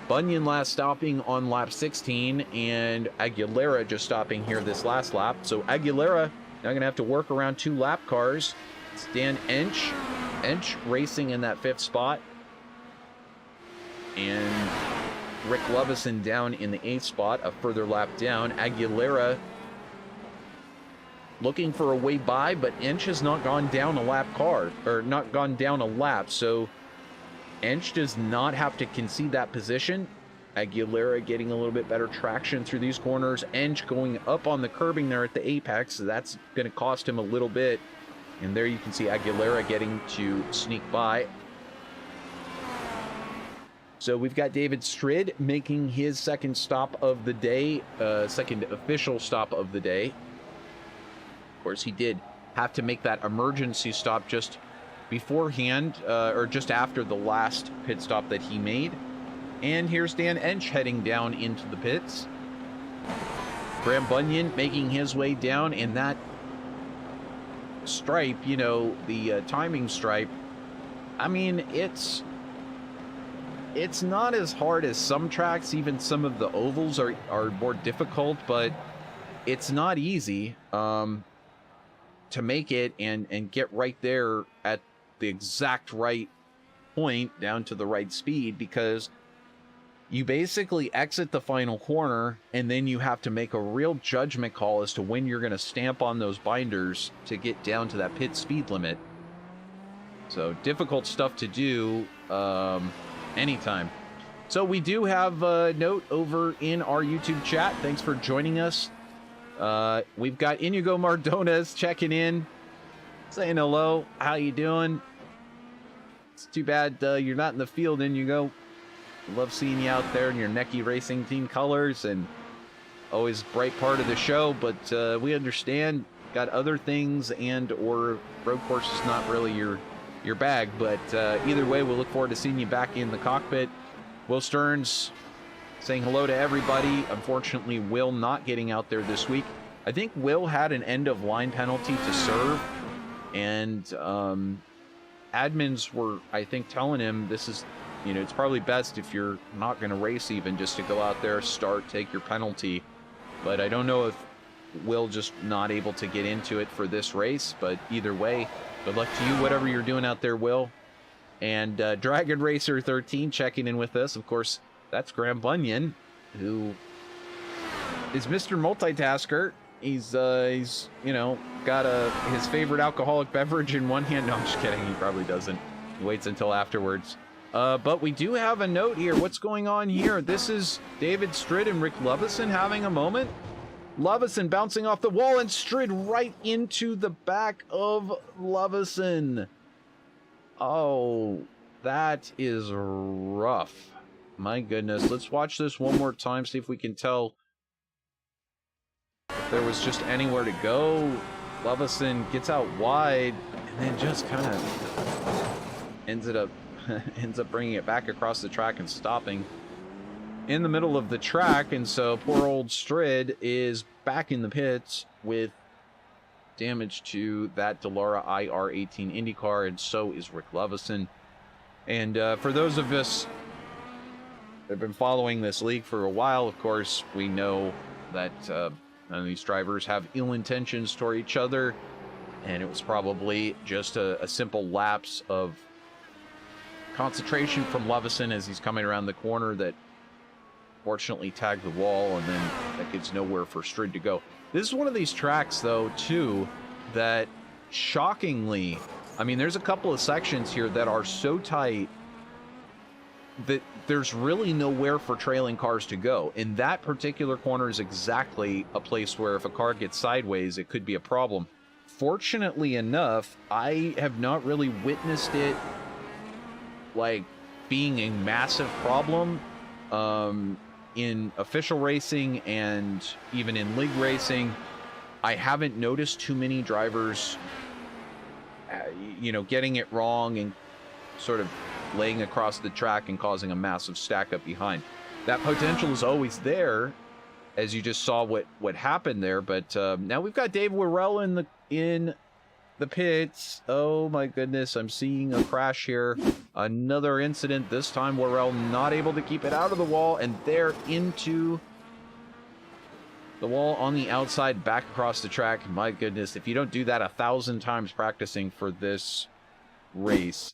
Bunyan last stopping on lap 16, and Aguilera just stopping here this last lap. So Aguilera now going to have to work around 2 lap cars. It's Dan Ensch. Ensch racing in that 5th spot. And Rick Lovison down in the 8th spot, a further lap down. Aguilera looking for a way by, but Ensch has not gone down a lap car, or not gone down a lap, so Ensch does not have to concede that position. Aguilera getting a little bit better traction through these corners. Ensch going up on the curbing there at the apex, so that's going to cost him a little bit. And there you can see Aguilera getting to sneak by. So we've got David Strid making his second stop of the day, second official stop of the day. Of course, he did have to make that emergency stop just beforehand, or just after the last pit stop that he made. And here's Dan Ensch heading down into the pits. Graham Bunyan making his way down, and that stripe, you know, the timing stripe, I mean, it's not as hard as some tracks. Even some of the ovals are more difficult, but it's not easy to make it and get right there at the exact right point down to the right speed, because you basically exit the final corner and then you have to make a real judgment call as to when you're going to stamp on those binders to get down to that pit speed limit. So difficult stuff to do anytime. So we do have a note over in our YouTube chat. Thanks for joining us. We've got Iñigo Mardones checking in, saying hello. How you doing? It's too bad you're not in the field, Iñigo. Love seeing you out there in your Necky Racing Team colors, and always bright part of the show, but we understand, got other things, and or road course is not really your bag, but either way, we'll look forward to seeing you back in the cockpit. Will Stearns saying hello to everybody. Unfortunately, Will not getting out there this week. I think Will had an end-of-line penalty to serve, and admins were, I think, telling him this is, you know, it's probably best if you're not going to race even, just to go out there, start, take your penalty. But I don't know if Will just not able to get into it for this race, but either way, good luck to you, whatever you're doing out there, Will. And Dragon Racer 13 checking in with us. Of course, that's Graham Bunyan, who is Mr. Multitasker. He's you know, got his favorite alcoholic beverage in one hand. No, I'm just kidding. He probably doesn't. He waits until afterwards. But we do have a note here. What's going on here? This is David Strid and Rick Lovison having a moment. Lovison bouncing off the wall and Strid right into the back of Lovison. Oh, that is rough. My goodness. Let's watch this one more time, see if we can tell if there was just anywhere to go. Lovison gets out wide and then just kind of ends up bringing it back across the track and stopping in the middle of the track. And so poor old Strid is back in the pits with damage to that Dallara IR-18 IndyCar, and so is Rick Lovison. And for those of us that have been following this league for a while, of course, we know that none of these drivers have ill intentions toward each other, and it was probably just a simple lapse of concentration from Lovison as he's coming around the corner that unfortunately tagged the wall, and then that gets nowhere for Strid to go. This is one of these tracks, though, too, that shockingly, I mean, there's a couple of sections here that are so tight that there's really nowhere for trailing cars to go. And that particular corner is exactly a place where if a car gets sideways, it could be a problem. Fortunately enough, I have not really witnessed it, like, being a massive problem in official racing and even in league racing. I haven't noticed too many drivers, you know, getting it wrong and sort of laying across the track and causing a massive stack up behind. That potential is always there, as you just saw what happened there. But now we've got Dave Worrell in the pits. Oh my goodness, I'm seeing a crash here. Another incident. This time Worrell not able to keep it out of the wall, and they're into the wall on the outside, back across the track. My goodness, if you don't do that 1,000 times practicing for this race.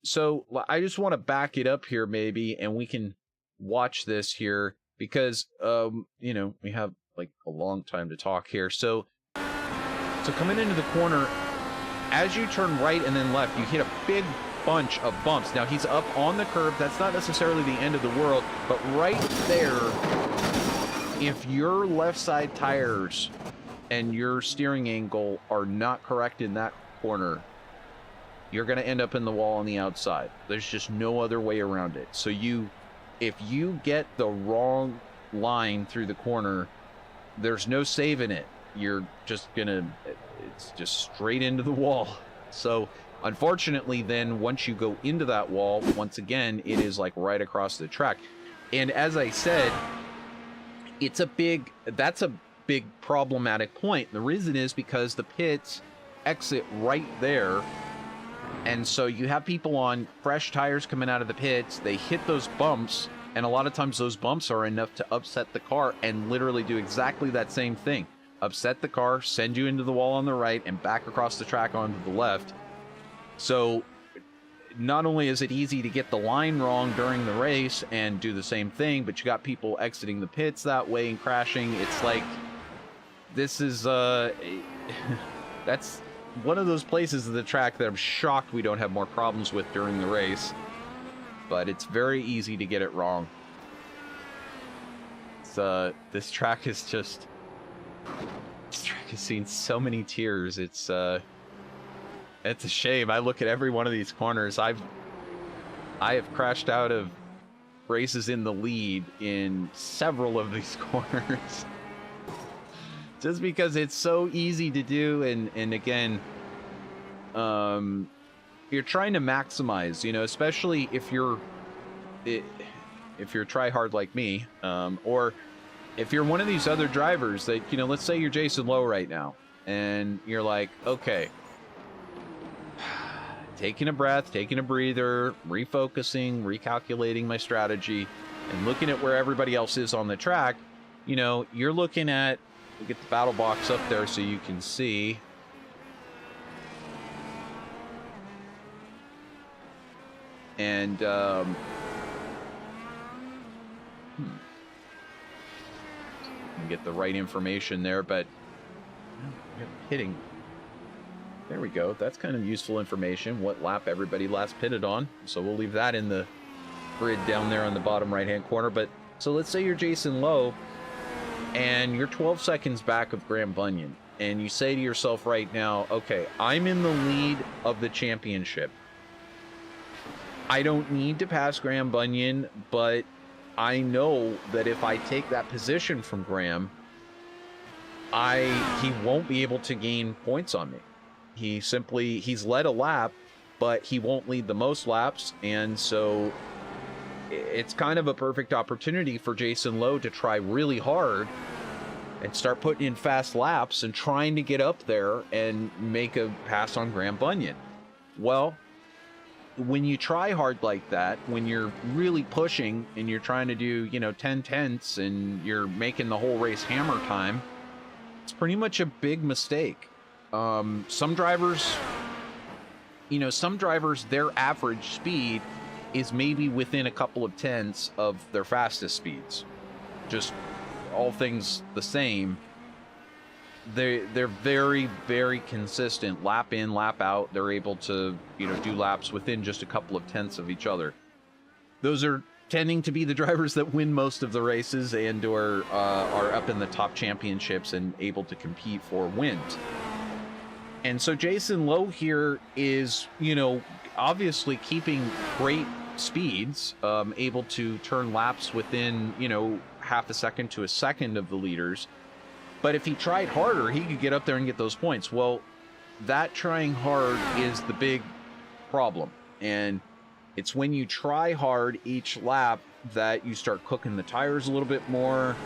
So I just want to back it up here maybe, and we can watch this here because, you know, we have like a long time to talk here. So coming into the corner, as you turn right and then left, you hit a big bunch of bumps. Now he's up on the curb. That's not necessarily the end of the world, but right there, if your left side tires and your steering angle are not correct in that corner, you're going to end up in the wall on the outside. There's just no other way around it. So if you get the wrong line through the corner, there's no saving it. You're just it's just straight into the wall. So unfortunately then, once you go into that wall, once again, it is like right across the track. And as I said, that's a big problematic point. The reason is because the pits exit right there. And so you have people on fresh tires coming out of the pits. They hit those bumps, and a lot of times those bumps are enough to upset the car and literally do exactly that same thing. Upset the car, send you into the wall on the right, and back across the track onto the left. So not only is it easy to get the line wrong during the race and do the same thing, but you got people exiting the pits that way and crashing. It's like, this is, that's one of those places of the track that I'm shocked we don't have more problems with during the race. But it's very easy to get it wrong. This track is just... This track has seen so many tears. It's a shame. I look at every one of these corners. I have crashed out of races in the lead in several of these corners. Just because it's so easy to do, and again, you're trying to maximize, you know, especially if you're try hard like me, or if you're one of these other drivers that, you know, let's say you're Jason Lowe right now, and you're like, okay, taking a breath, taking a breather, refocusing, recalculating my strategy, and looking at where everybody else is on the track. You know, you're looking at, we'll get the battle box up there so you can see. And get the right information there, but hitting. There we go. That's kind of useful information. What lap everybody last pitted on. So we'll leave that in the grid down there on the bottom right-hand corner. But so let's say you're Jason Lowe and you're 12 seconds back of Graham Bunyan, and you say to yourself right now, okay, I'm in the lead of the championship. I don't need to pass Graham Bunyan, but I know that if I take that position from Graham, he won't be able to gain points on me. He's led a lap, but he won't lead the most laps, and so it's kind of a perfect opportunity for Jason Lowe to try really hard and start putting in fast laps and trying to get up there and make a pass on Graham Bunyan. Well, when you try hard like that, when you're really pushing and you're trying to do, you know, 10 tenths and you're making the whole race hammer time, it's pretty much a big mistake. Some drivers, their average speed is maybe within a couple of tenths of their fastest speeds. Just all things the same, they're very, very consistent. Lap in, lap out. They're able to, you know, do laps within just a couple of tenths of each other. Those are tending to be the drivers that win most of the races and or are up in the top championships and able to compete for wins. And so Jason Lowe here is, you know, obviously keeping great speeds, able to turn laps within, you know, half a second to a second of the leaders. But if he tried harder, he could get up there and get those points. Well, that trying hard is the big problem. And it's when you try hard each lap that you start cooking the tires a little bit more.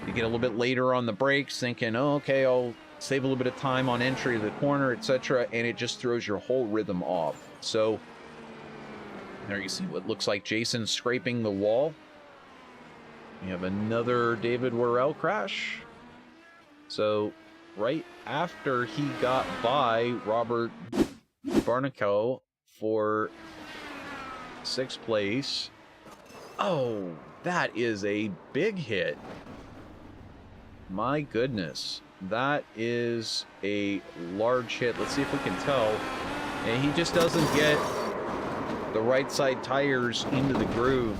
You get a little bit later on the brakes, thinking, oh, okay, I'll save a little bit of time on entry to the corner, etc. And it just throws your whole rhythm off. So there you see what looks like Jason scraping the wall. We have another David Worrell crash. So right after he got by Robert Barnico for 6th place. Oh, that is a big hit. My goodness. That is a large hit. Let's see if we can tell. And he just doesn't get the right side tires into the groove.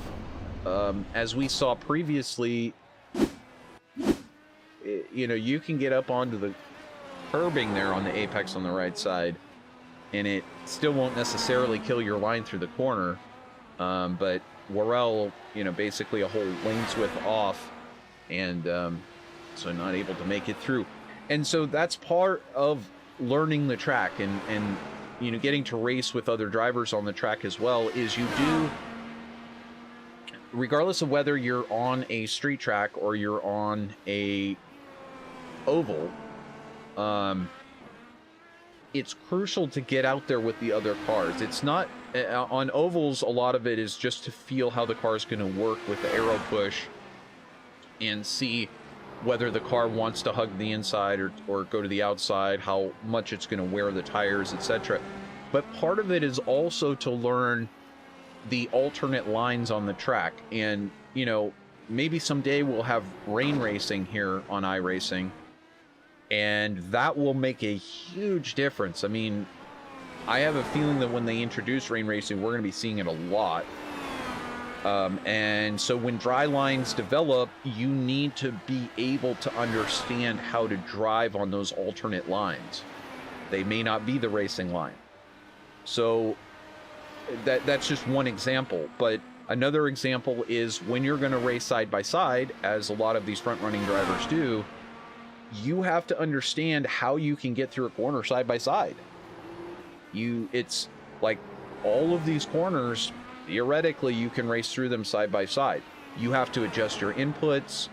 As we saw previously, you know, you can get up onto the curbing there on the apex on the right side, and it still won't necessarily kill your line through the corner. But Worrell, you know, basically a whole lane's width off, and so not able to make it through. And so that's part of learning the track and you know, getting to race with other drivers on the track as well, is you do, regardless of whether you're on a street track or you're on a oval, it's crucial to get out there with the other cars. It's not on ovals, a lot of it is just to feel how the car is going to work with the aero push and see whether the car wants to hug the inside or go to the outside, how much it's going to wear the tires, etc. But part of it is also to learn the alternate lines on the track. And, you know, maybe someday we'll have rain racing here on iRacing, and that will make a huge difference. I mean, I have a feeling that when they introduce rain racing, we're going to be seeing it a lot. And so when dry lines develop, you need to be able to understand how to drive on those alternate lines. They may not be the racing line. So that's just one example. But another example is when you're going to race side by side, as a lot of these front-running drivers do, you have to understand how you can get through a corner side by side. It's like all of these corners, theoretically, you can race through them side by side. You have to adjust your inputs.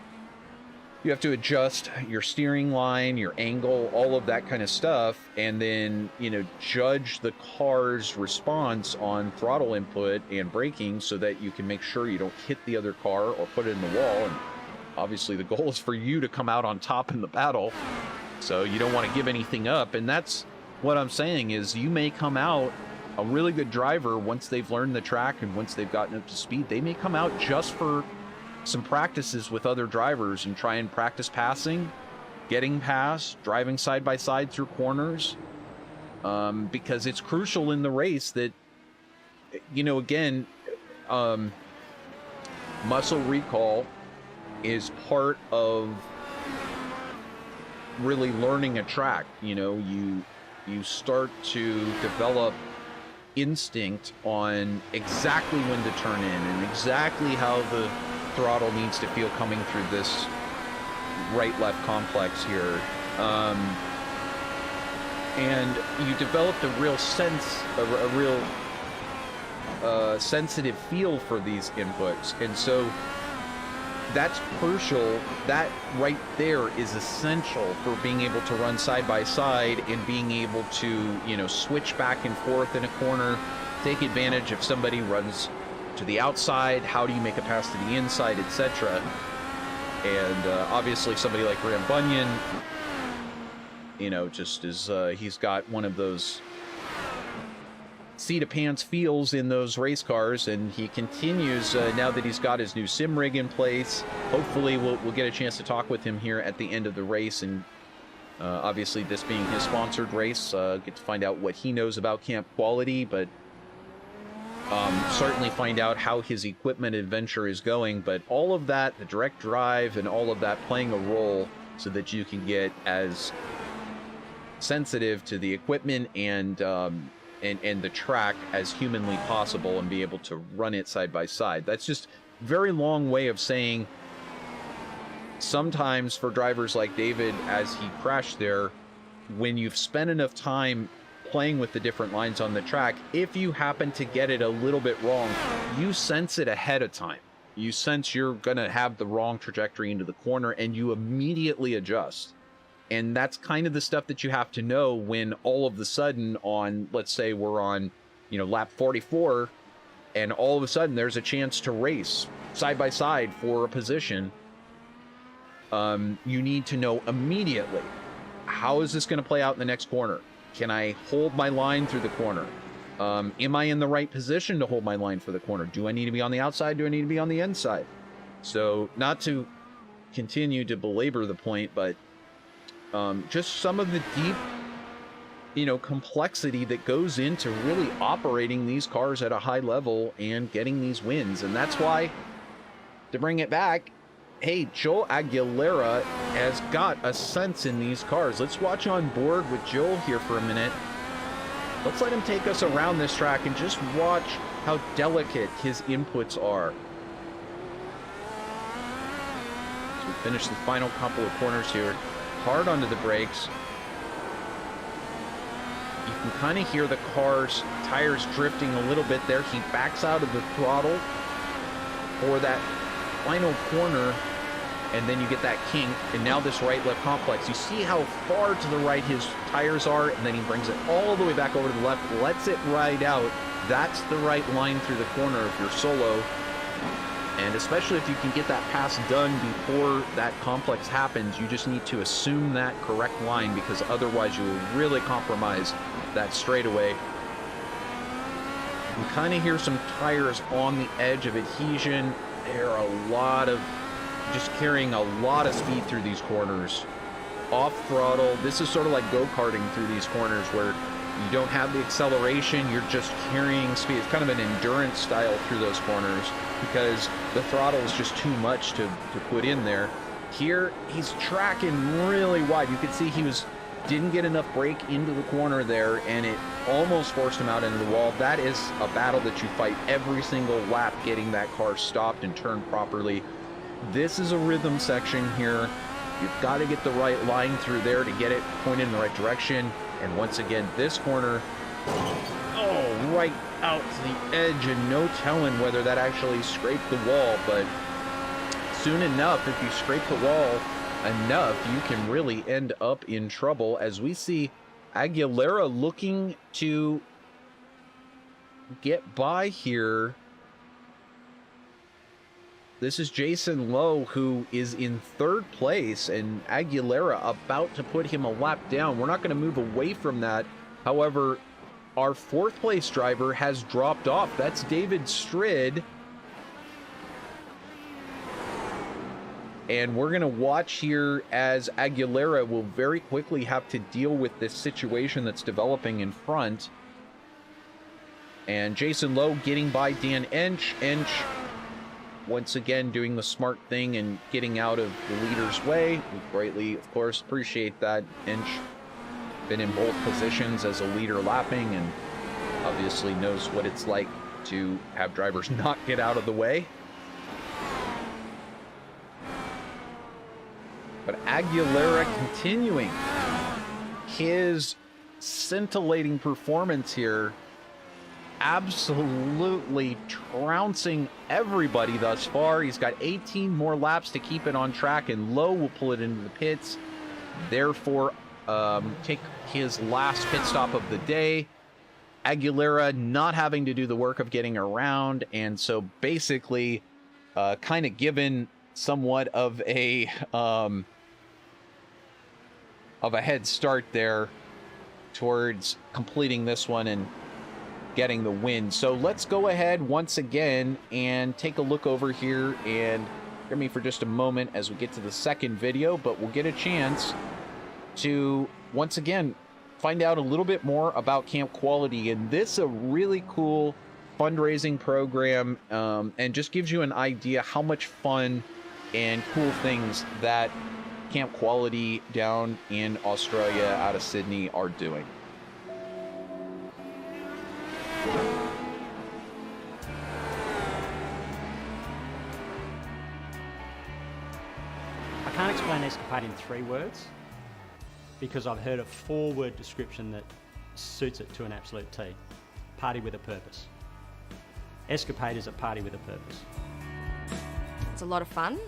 You have to adjust your steering line, your angle, all of that kind of stuff. And then, you know, judge the car's response on throttle input and braking so that you can make sure you don't hit the other car or put it in the wall. And obviously the goal is for you to come out on top in the battle. So you don't want to give anything up. And that's what I'm saying, is you may come out a really good driver once they've learned the track and once they've gotten up to speed. They may come out just for some practices with other drivers and try and practice passing, getting past, driving side by side through corners, because it's crucial in the race that, you know, again, muscle recall is part of really learning a track. You know, you start to develop instinct on exactly when to turn in and exactly how the throttle needs to feel coming through this right-left complex here. And you developed a real sense, a real sensitive feel for these inputs. And so that's crucial. That right there is essential for being able to run side by side and being able to, you know, switch back and forth in a corner, take advantage if somebody runs to the outside, how do you make a pass to the inside, etc. And obviously somebody like Graham Bunyan, you know, just is, he's got one of those seat of pants feels in those race cars, and he continues now that he's got his new sim rig in place. Hopefully we'll get a chance to talk with him here at the end of the race, and obviously this being his sponsored race, get to find out what he knows about camp quality, but certainly find out how his equipment adventure is going. But all of that, the direct drive and all of that, playing a role so that you can get as sensitive to the equipment and the track as humanly possible and be able to run it side by side. That's just a very long way of saying sometimes for drivers like David, as he crashed there, when you've spent enough time playing with the different lines on the track, if you happen to get it a little bit wrong, you sense it ahead of time. You sense you're going to have the wrong trajectory into the corner, and you immediately adjust. And that's kind of the stuff that you have to know when all of a sudden on, let's say we're on, lap 44, and all of a sudden there's a chance to race side by side for a position. You need to know immediately, how is this going to play out in the next corner? Can I hold my line through the corner? Am I in the right position to hold my line for the corner? Do I need to be on the outside? Do I need to be on the inside? So not to continue to belabor the point, but just some of the deep, complexity that goes into really operating these cars at a high level and getting these wins. And that's why, to bring it back, hey, Joel Aguilera has got a sense in these cars. Let's watch on board with Joel here for a minute. Let's let him take us around this track and just watch how delicate his inputs are. So we finish the final couple of corners here. Hard onto the brakes. You can kind of hear the car's tires drifting a little bit there. He backs out of the throttle for that final corner, and then you get that kink, and now this right-left complex. You see how far to the right his tires are, and then he brings it all the way back over to the left, lets it ride out. That's the right line through the corner if you're solo. And especially if you can get that pass done before that complex happens, you just need to assume that correct line, because otherwise you will really compromise that straightaway. You can kind of hear some tires on the edge of adhesion. There are a lot of, just carrying a lot of speed through these corners. Off throttle, this is sort of like go-karting through these corners where you don't have the acceleration, you're just carrying speed. It's kind of an endurance style through those corners, because the throttle is just too much to put in there. Here, he's tracking really wide. You can see he didn't get enough brake into the corner there, and it almost forced him out into the wall. That is a battle that you fight every single lap, getting that car stopped and turned properly. This is a rhythm section here. You've got to get the right line through there to get it pointed in the right direction. And once again, this corner, right out to the edge, and no telling whether that actually scraped the wall, but soon enough, if you scrape the wall enough, you can really end up in trouble, as we see Aguilera looking to get by here. This is Jason Lowe, who is in third place, and Aguilera about to put him a lap down. We're not going to move away from that. However, our fourth place driver has dropped off. That's David Strid. And we're going to watch here as Aguilera will very quickly have to deal with this situation that's developing in front. And Jason Lowe getting by Dan Ensch. Ensch once again doing the smart thing and getting out of the leader's way. We greatly, of course, appreciate that. Ensch been in both positions as a leader lapping, and obviously knows what it's like to have drivers not get out of the way. But Aguilera continuing his scintillating performance here, absolutely trouncing everybody thus far. He's got 18 more laps to keep it on track, and Lowe will pull it into the pits, therefore take his last pit stop of the day. Aguilera not having to do the work of getting around, and so basically kind of given somewhat of a head start there towards completing this one. And getting the win. So let's go ahead once again and take a look over here, and hear me for just a moment as we get to the second video, but we'll get a chance to once again find out a little bit more about Camp Quality. And this is a really cool fundraising program, and just gives you an idea how much fun and cool things that Camp Quality down in Australia out of Sydney are doing. I can't explain Escapade in 3 words because I've heard a 4-word description that suits it to an absolute T. Party with a purpose. Escapade is a party with a purpose. It's a lot of fun.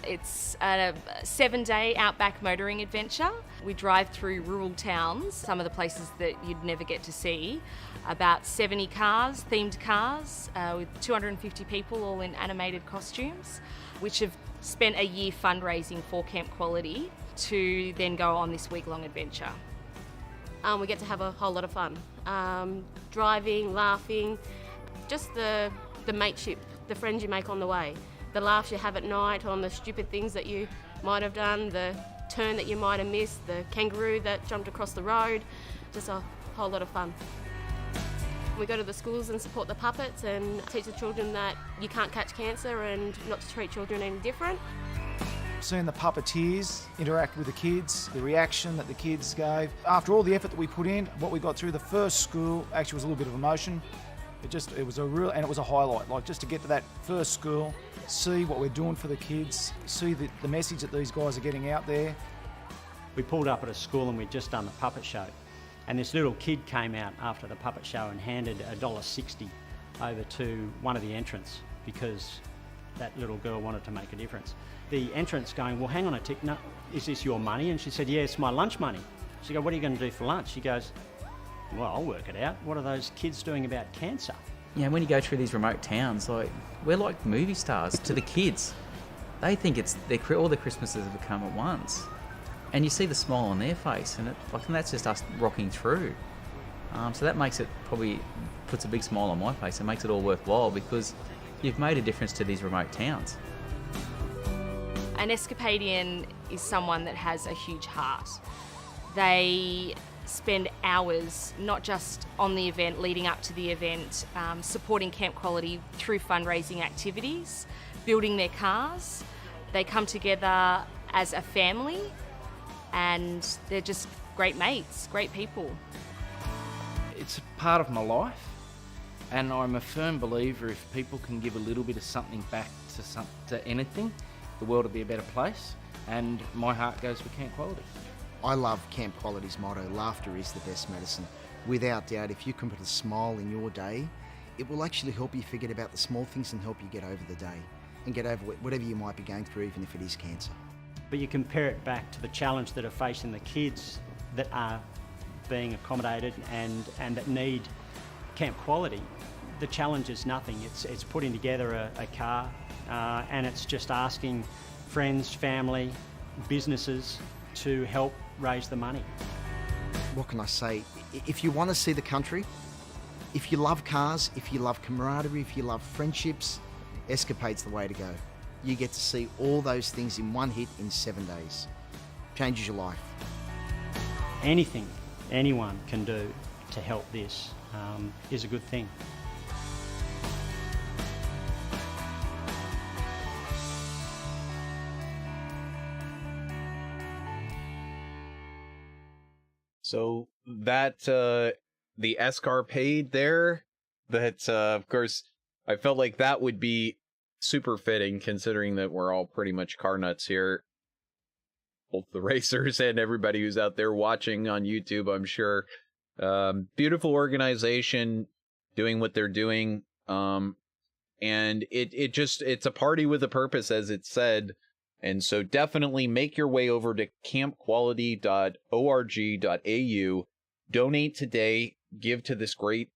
It's a 7-day outback motoring adventure. We drive through rural towns, some of the places that you'd never get to see. About 70 cars, themed cars, with 250 people all in animated costumes, which have spent a year fundraising for Camp Quality to then go on this week-long adventure. We get to have a whole lot of fun. Driving, laughing, just the mateship, the friends you make on the way. The laughs you have at night on the stupid things that you might have done, the turn that you might have missed, the kangaroo that jumped across the road, just a whole lot of fun. We go to the schools and support the puppets and teach the children that you can't catch cancer and not to treat children any different. Seeing the puppeteers interact with the kids, the reaction that the kids gave. After all the effort that we put in, what we got through the first school actually was a little bit of emotion. It was a real, and it was a highlight, like just to get to that first school, see what we're doing for the kids, see the message that these guys are getting out there. We pulled up at a school and we'd just done the puppet show, and this little kid came out after the puppet show and handed $1.60 over to one of the entrants because that little girl wanted to make a difference. The entrant's going, well, hang on a tick, no, is this your money? And she said, yeah, it's my lunch money. She goes, what are you going to do for lunch? She goes, well, I'll work it out. What are those kids doing about cancer? Yeah, when you go through these remote towns, we're like movie stars to the kids. They think all the Christmases have come at once, and you see the smile on their face, and that's just us rocking through. So that probably puts a big smile on my face and makes it all worthwhile because you've made a difference to these remote towns. An Escapadian is someone that has a huge heart. They spend hours not just on the event, leading up to the event, supporting Camp Quality through fundraising activities, building their cars. They come together as a family and they're just great mates, great people. It's a part of my life, and I'm a firm believer if people can give a little bit of something back to anything, the world will be a better place, and my heart goes for Camp Quality. I love Camp Quality's motto, laughter is the best medicine. Without doubt, if you can put a smile in your day, it will actually help you forget about the small things and help you get over the day and get over whatever you might be going through, even if it is cancer. But you compare it back to the challenge that are facing the kids that are being accommodated and that need Camp Quality. The challenge is nothing. It's putting together a car and it's just asking friends, family, businesses to help raise the money. What can I say? If you want to see the country, if you love cars, if you love camaraderie, if you love friendships, Escapade's the way to go. You get to see all those things in one hit in 7 days. Changes your life. Anything anyone can do to help this is a good thing. So that the Escarpade there, that of course I felt like that would be super fitting considering that we're all pretty much car nuts here, both the racers and everybody who's out there watching on YouTube, I'm sure. Beautiful organization doing what they're doing, and it's a party with a purpose, as it said. And so definitely make your way over to campquality.org.au, donate today, give to this great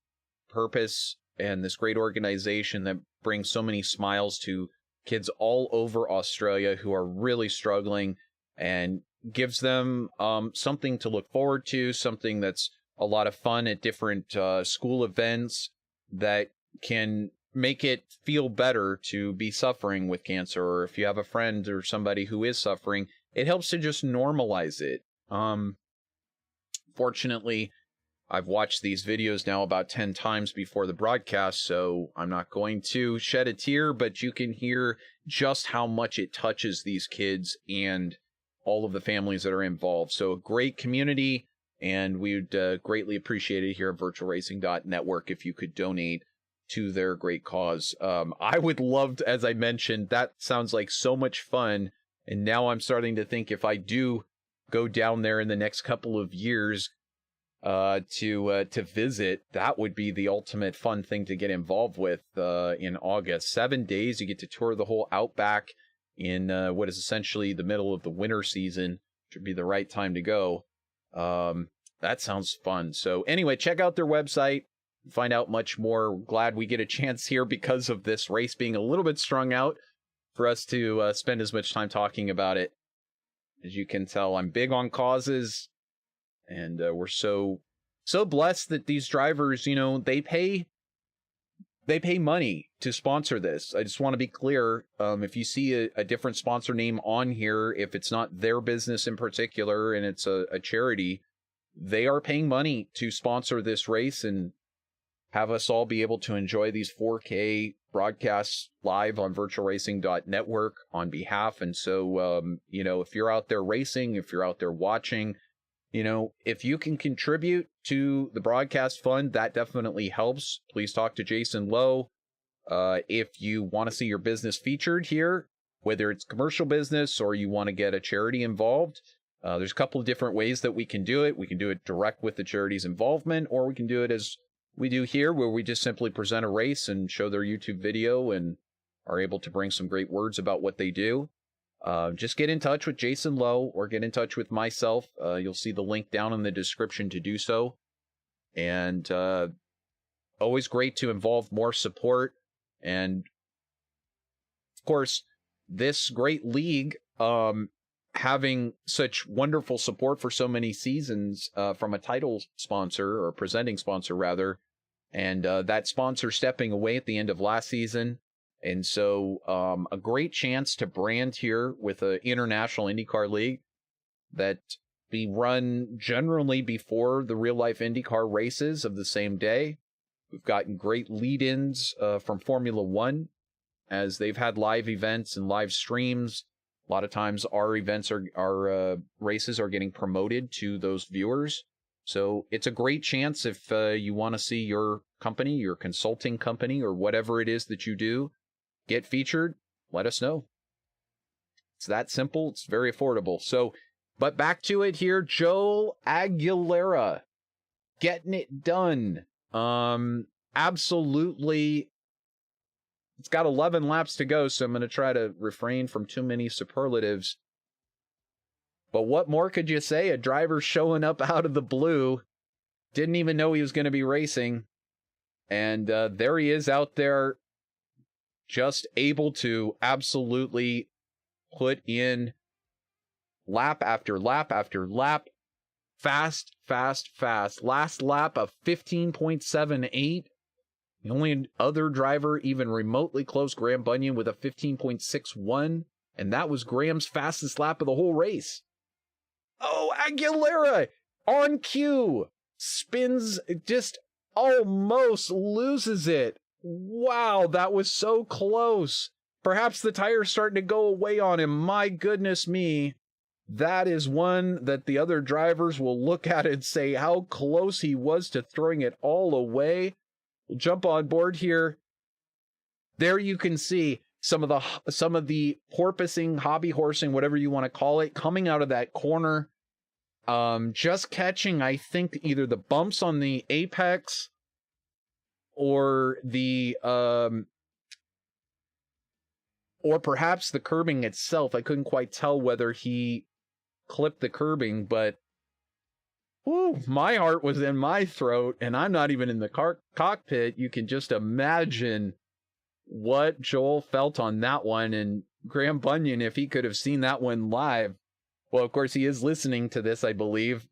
purpose and this great organization that brings so many smiles to kids all over Australia who are really struggling, and gives them something to look forward to, something that's a lot of fun at different school events that can make it feel better to be suffering with cancer, or if you have a friend or somebody who is suffering, it helps to just normalize it. Fortunately, I've watched these videos now about 10 times before the broadcast, so I'm not going to shed a tear, but you can hear just how much it touches these kids and all of the families that are involved. So a great community, and we would greatly appreciate it here at VirtualRacing.Network if you could donate to their great cause. I would love to, as I mentioned, that sounds like so much fun, and now I'm starting to think if I do go down there in the next couple of years to visit, that would be the ultimate fun thing to get involved with in August. 7 days, you get to tour the whole Outback in what is essentially the middle of the winter season, which would be the right time to go. That sounds fun. So anyway, check out their website, find out much more. Glad we get a chance here because of this race being a little bit strung out for us to spend as much time talking about it. As you can tell, I'm big on causes, and we're so blessed that these drivers, you know, they pay money to sponsor this. I just want to be clear. If you see a different sponsor name on here, if it's not their business in particular and it's a charity, they are paying money to sponsor this race and have us all be able to enjoy these 4K broadcasts live on VirtualRacing.Network on behalf. And so, you know, if you're out there racing, if you're out there watching, you know, if you can contribute to the broadcast fund, that definitely helps. Please talk to Jason Lowe. If you want to see your business featured here, whether it's commercial business or you want to get a charity involved, there's a couple of different ways that we can do it. We can do it direct with the charity's involvement, or we can do it as we do here, where we just simply present a race and show their YouTube video and are able to bring some great words about what they do. Just get in touch with Jason Lowe or get in touch with myself. You'll see the link down in the description to do so. And always great to involve more support. And of course, this great league, having such wonderful support for so many seasons from a title sponsor, or presenting sponsor rather, and that sponsor stepping away at the end of last season. And so a great chance to brand here with an International IndyCar League that be run generally before the real-life IndyCar races of the same day. We've gotten great lead-ins from Formula One, as they've had live events and live streams. A lot of times our events our races are getting promoted to those viewers. So it's a great chance if you want to see your company, your consulting company, or whatever it is that you do get featured, let us know. It's that simple. It's very affordable. So, but back to it here. Joel Aguilera getting it done. Absolutely. It's got 11 laps to go, so I'm going to try to refrain from too many superlatives. But what more could you say? A driver showing up out of the blue. Didn't even know he was going to be racing. And there he is out there, just able to absolutely put in lap after lap after lap. Fast, fast, fast. Last lap of 15.78. The only other driver even remotely close, Graham Bunyan, with a 15.61. And that was Graham's fastest lap of the whole race. Oh, Aguilera on cue. Spins, just almost loses it. Wow, that was so close. Perhaps the tire's starting to go away on him. My goodness me. That is one that the other drivers will look at and say how close he was to throwing it all away. We'll jump on board here. There you can see some of the porpoising, hobby horsing, whatever you want to call it, coming out of that corner. Just catching, I think, either the bumps on the apex or the or perhaps the curbing itself. I couldn't quite tell whether he clipped the curbing, but whew, my heart was in my throat, and I'm not even in the cockpit. You can just imagine what Joel felt on that one. And Graham Bunyan, if he could have seen that one live, well, of course, he is listening to this, I believe.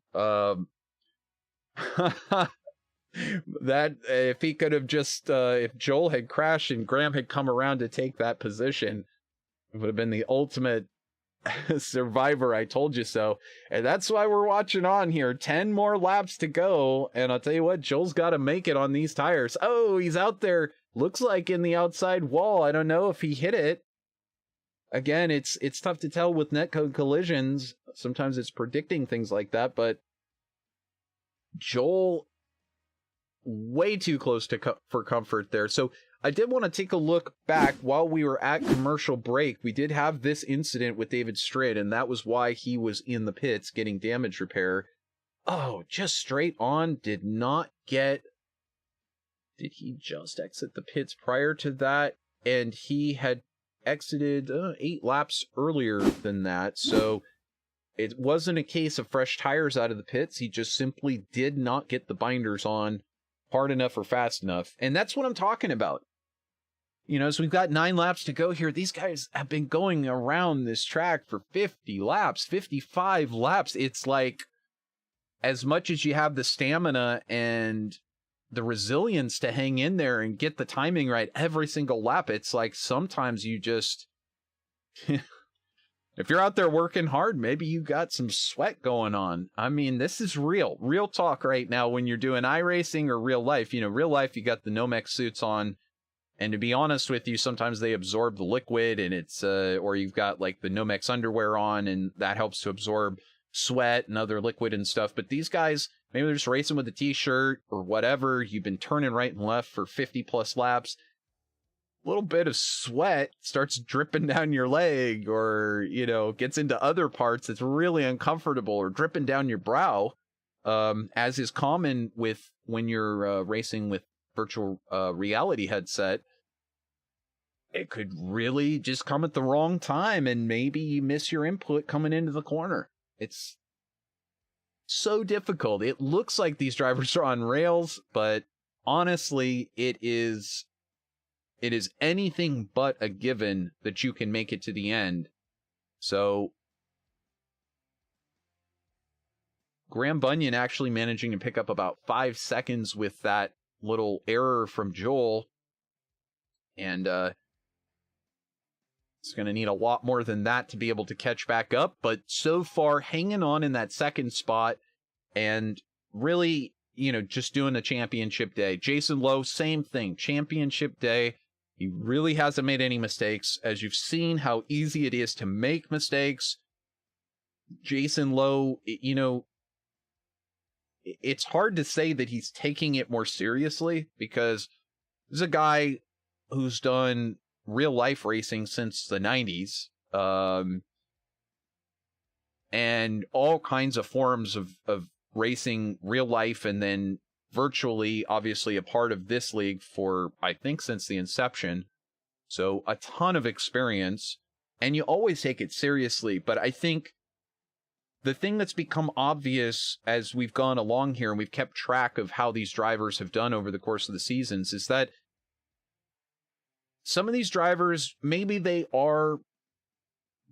That if he could have just if Joel had crashed and Graham had come around to take that position, it would have been the ultimate survivor. I told you so. And that's why we're watching on here. 10 more laps to go, and I'll tell you what, Joel's got to make it on these tires. Oh, he's out there, looks like in the outside wall. I don't know if he hit it. Again, it's tough to tell with netcode collisions. Sometimes it's predicting things like that, but Joel way too close to for comfort there. So I did want to take a look back while we were at commercial break. We did have this incident with David Stritt, and that was why he was in the pits getting damage repair. Oh, just straight on. Did he just exit the pits prior to that? And he had exited 8 laps earlier than that. So it wasn't a case of fresh tires out of the pits. He just simply did not get the binders on hard enough or fast enough. And that's what I'm talking about. You know, so we've got 9 laps to go here. These guys have been going around this track for 50 laps, 55 laps. It's like, as much as you have the stamina and the resilience to hang in there and get the timing right every single lap, it's like sometimes you just, if you're out there working hard, maybe you got some sweat going on. I mean, this is real talk right now when you're doing iRacing or real life. You know, real life, you got the Nomex suits on. And to be honest with you, sometimes they absorb the liquid, and it's, or you've got like the Nomex underwear on, and that helps to absorb sweat and other liquid and stuff. But these guys, maybe they're just racing with a t-shirt or whatever. You've been turning right and left for 50 plus laps. A little bit of sweat starts dripping down your leg, or, you know, gets into other parts that's really uncomfortable, or dripping down your brow, as is common with when you're racing with virtual reality headset. It could really just come at the wrong time, and maybe you miss your input coming into the corner. It's so difficult. It looks like these drivers are on rails, but honestly, it is anything but a given that you can make it to the end. So Graham Bunyan actually managing to pick up about 5 seconds with that little error from Joel. And it's going to need a lot more than that to be able to catch back up. But so far, hanging on in that second spot and really, you know, just doing a championship day. Jason Lowe, same thing, championship day. He really hasn't made any mistakes. As you've seen how easy it is to make mistakes. Jason Lowe, you know, it's hard to say that he's taking it more seriously, because this is a guy who's done real life racing since the 90s, and all kinds of forms of racing real life, and then virtually, obviously, a part of this league for, I think, since the inception. So a ton of experience, and you always take it seriously. But I think the thing that's become obvious as we've gone along here and we've kept track of how these drivers have done over the course of the seasons is that some of these drivers, maybe they are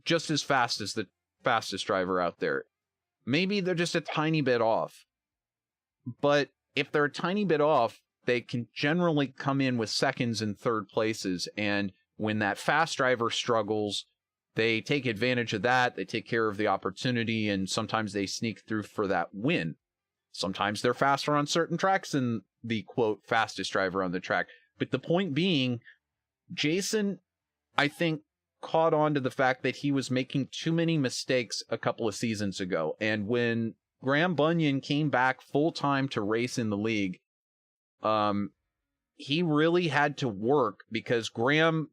just as fast as the fastest driver out there. Maybe they're just a tiny bit off. But if they're a tiny bit off, they can generally come in with seconds and third places. And when that fast driver struggles, they take advantage of that. They take care of the opportunity, and sometimes they sneak through for that win. Sometimes they're faster on certain tracks than the, quote, fastest driver on the track. But the point being, Jason, I think, caught on to the fact that he was making too many mistakes a couple of seasons ago. And when Graham Bunyan came back full-time to race in the league, he really had to work, because Graham,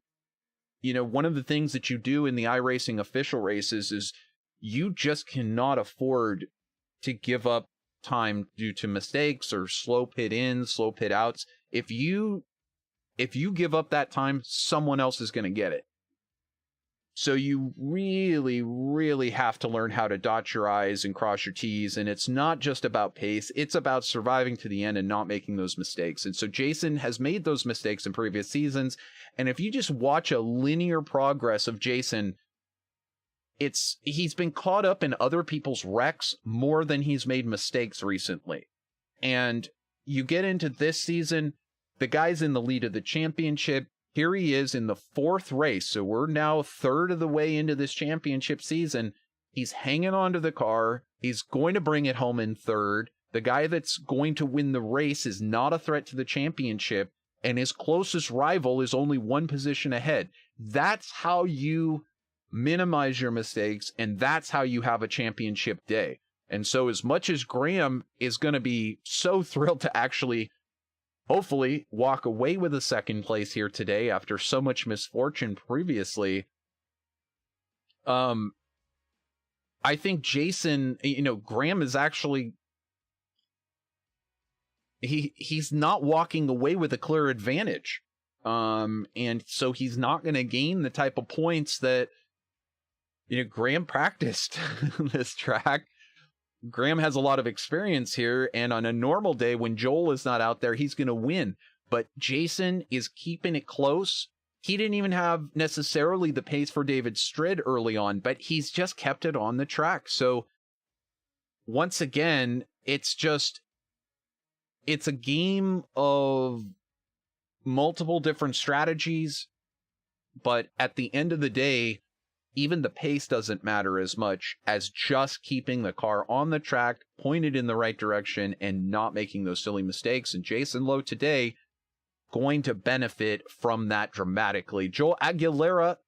you know, one of the things that you do in the iRacing official races is you just cannot afford to give up time due to mistakes or slow pit ins, slow pit outs. If you give up that time, someone else is going to get it. So you really, really have to learn how to dot your I's and cross your T's. And it's not just about pace. It's about surviving to the end and not making those mistakes. And so Jason has made those mistakes in previous seasons. And if you just watch a linear progress of Jason, he's been caught up in other people's wrecks more than he's made mistakes recently. And you get into this season, the guy's in the lead of the championship. Here he is in the 4th race. So we're now 1/3 of the way into this championship season. He's hanging on to the car. He's going to bring it home in 3rd. The guy that's going to win the race is not a threat to the championship, and his closest rival is only 1 position ahead. That's how you minimize your mistakes, and that's how you have a championship day. And so as much as Graham is going to be so thrilled to actually, hopefully, walk away with a 2nd place here today after so much misfortune previously, I think Jason, Graham is actually, he's not walking away with a clear advantage. And so he's not going to gain the type of points that, Graham practiced this track. Graham has a lot of experience here, and on a normal day when Joel is not out there, he's going to win. But Jason is keeping it close. He didn't even have necessarily the pace for David Strid early on, but he's just kept it on the track. So once again, it's a game of multiple different strategies, but at the end of the day, even the pace doesn't matter as much as just keeping the car on the track, pointed in the right direction, and not making those silly mistakes. And Jason Lowe today going to benefit from that dramatically. Joel Aguilera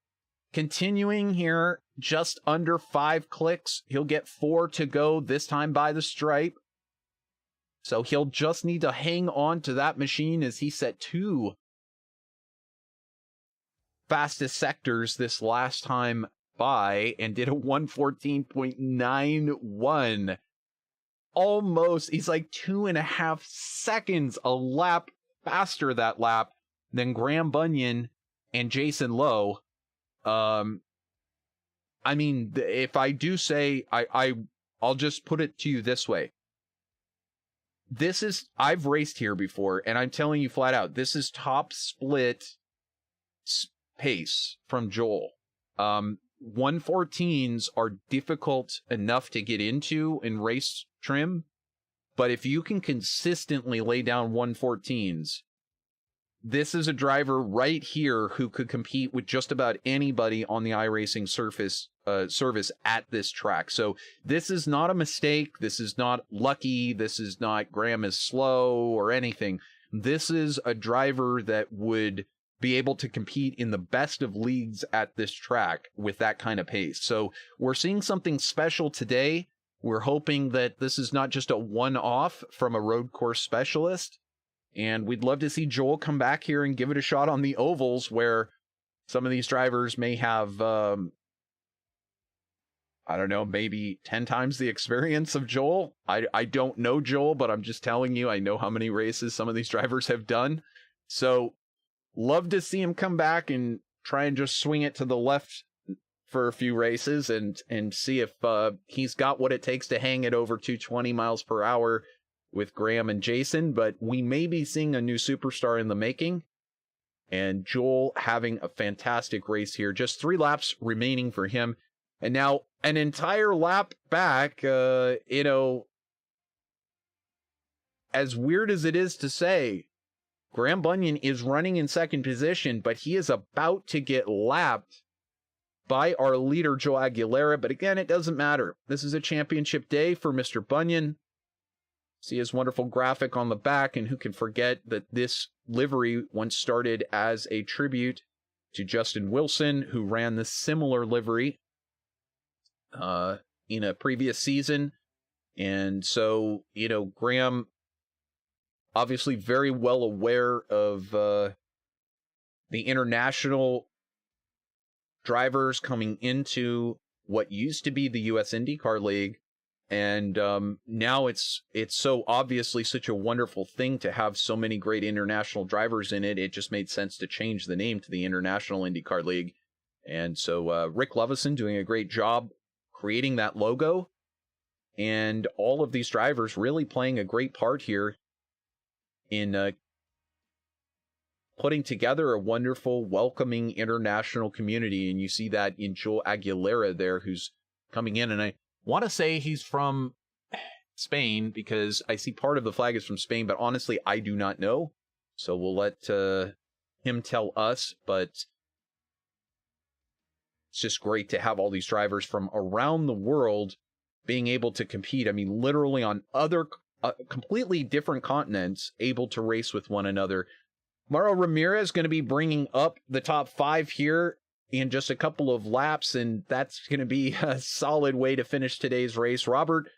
continuing here, just under 5 clicks. He'll get 4 to go, this time by the stripe. So he'll just need to hang on to that machine as he set 2 fastest sectors this last time by and did a 1:14.91. Almost, he's like 2.5 seconds a lap faster that lap than Graham Bunyan and Jason Lowe. I mean, if I do say, I'll just put it to you this way. I've raced here before, and I'm telling you flat out, this is top split pace from Joel. 114s are difficult enough to get into in race trim, but if you can consistently lay down 114s, this is a driver right here who could compete with just about anybody on the iRacing service at this track. So this is not a mistake. This is not lucky. This is not Graham is slow or anything. This is a driver that would be able to compete in the best of leagues at this track with that kind of pace. So we're seeing something special today. We're hoping that this is not just a one-off from a road course specialist. And we'd love to see Joel come back here and give it a shot on the ovals where some of these drivers may have, I don't know, maybe 10 times the experience of Joel. I don't know Joel, but I'm just telling you, I know how many races some of these drivers have done. So love to see him come back and try and just swing it to the left for a few races and see if he's got what it takes to hang it over 220 miles per hour with Graham and Jason. But we may be seeing a new superstar in the making, and Joel having a fantastic race here. Just 3 laps remaining for him, and now an entire lap back. As weird as it is to say, Graham Bunyan is running in second position, but he is about to get lapped by our leader, Joel Aguilera. But again, it doesn't matter. This is a championship day for Mr. Bunyan. See his wonderful graphic on the back, and who can forget that this livery once started as a tribute to Justin Wilson, who ran this similar livery in a previous season. And so, Graham obviously very well aware of the international drivers coming into what used to be the U.S. IndyCar League. And now it's so obviously such a wonderful thing to have so many great international drivers in it. It just made sense to change the name to the International IndyCar League. And so Rick Lovison doing a great job creating that logo. And all of these drivers really playing a great part here in putting together a wonderful, welcoming international community. And you see that in Joel Aguilera there, who's coming in. And I want to say he's from Spain, because I see part of the flag is from Spain, but honestly, I do not know. So we'll let him tell us, but it's just great to have all these drivers from around the world being able to compete. I mean, literally on other completely different continents, able to race with one another. Mauro Ramirez going to be bringing up the top 5 here in just a couple of laps, and that's going to be a solid way to finish today's race. Robert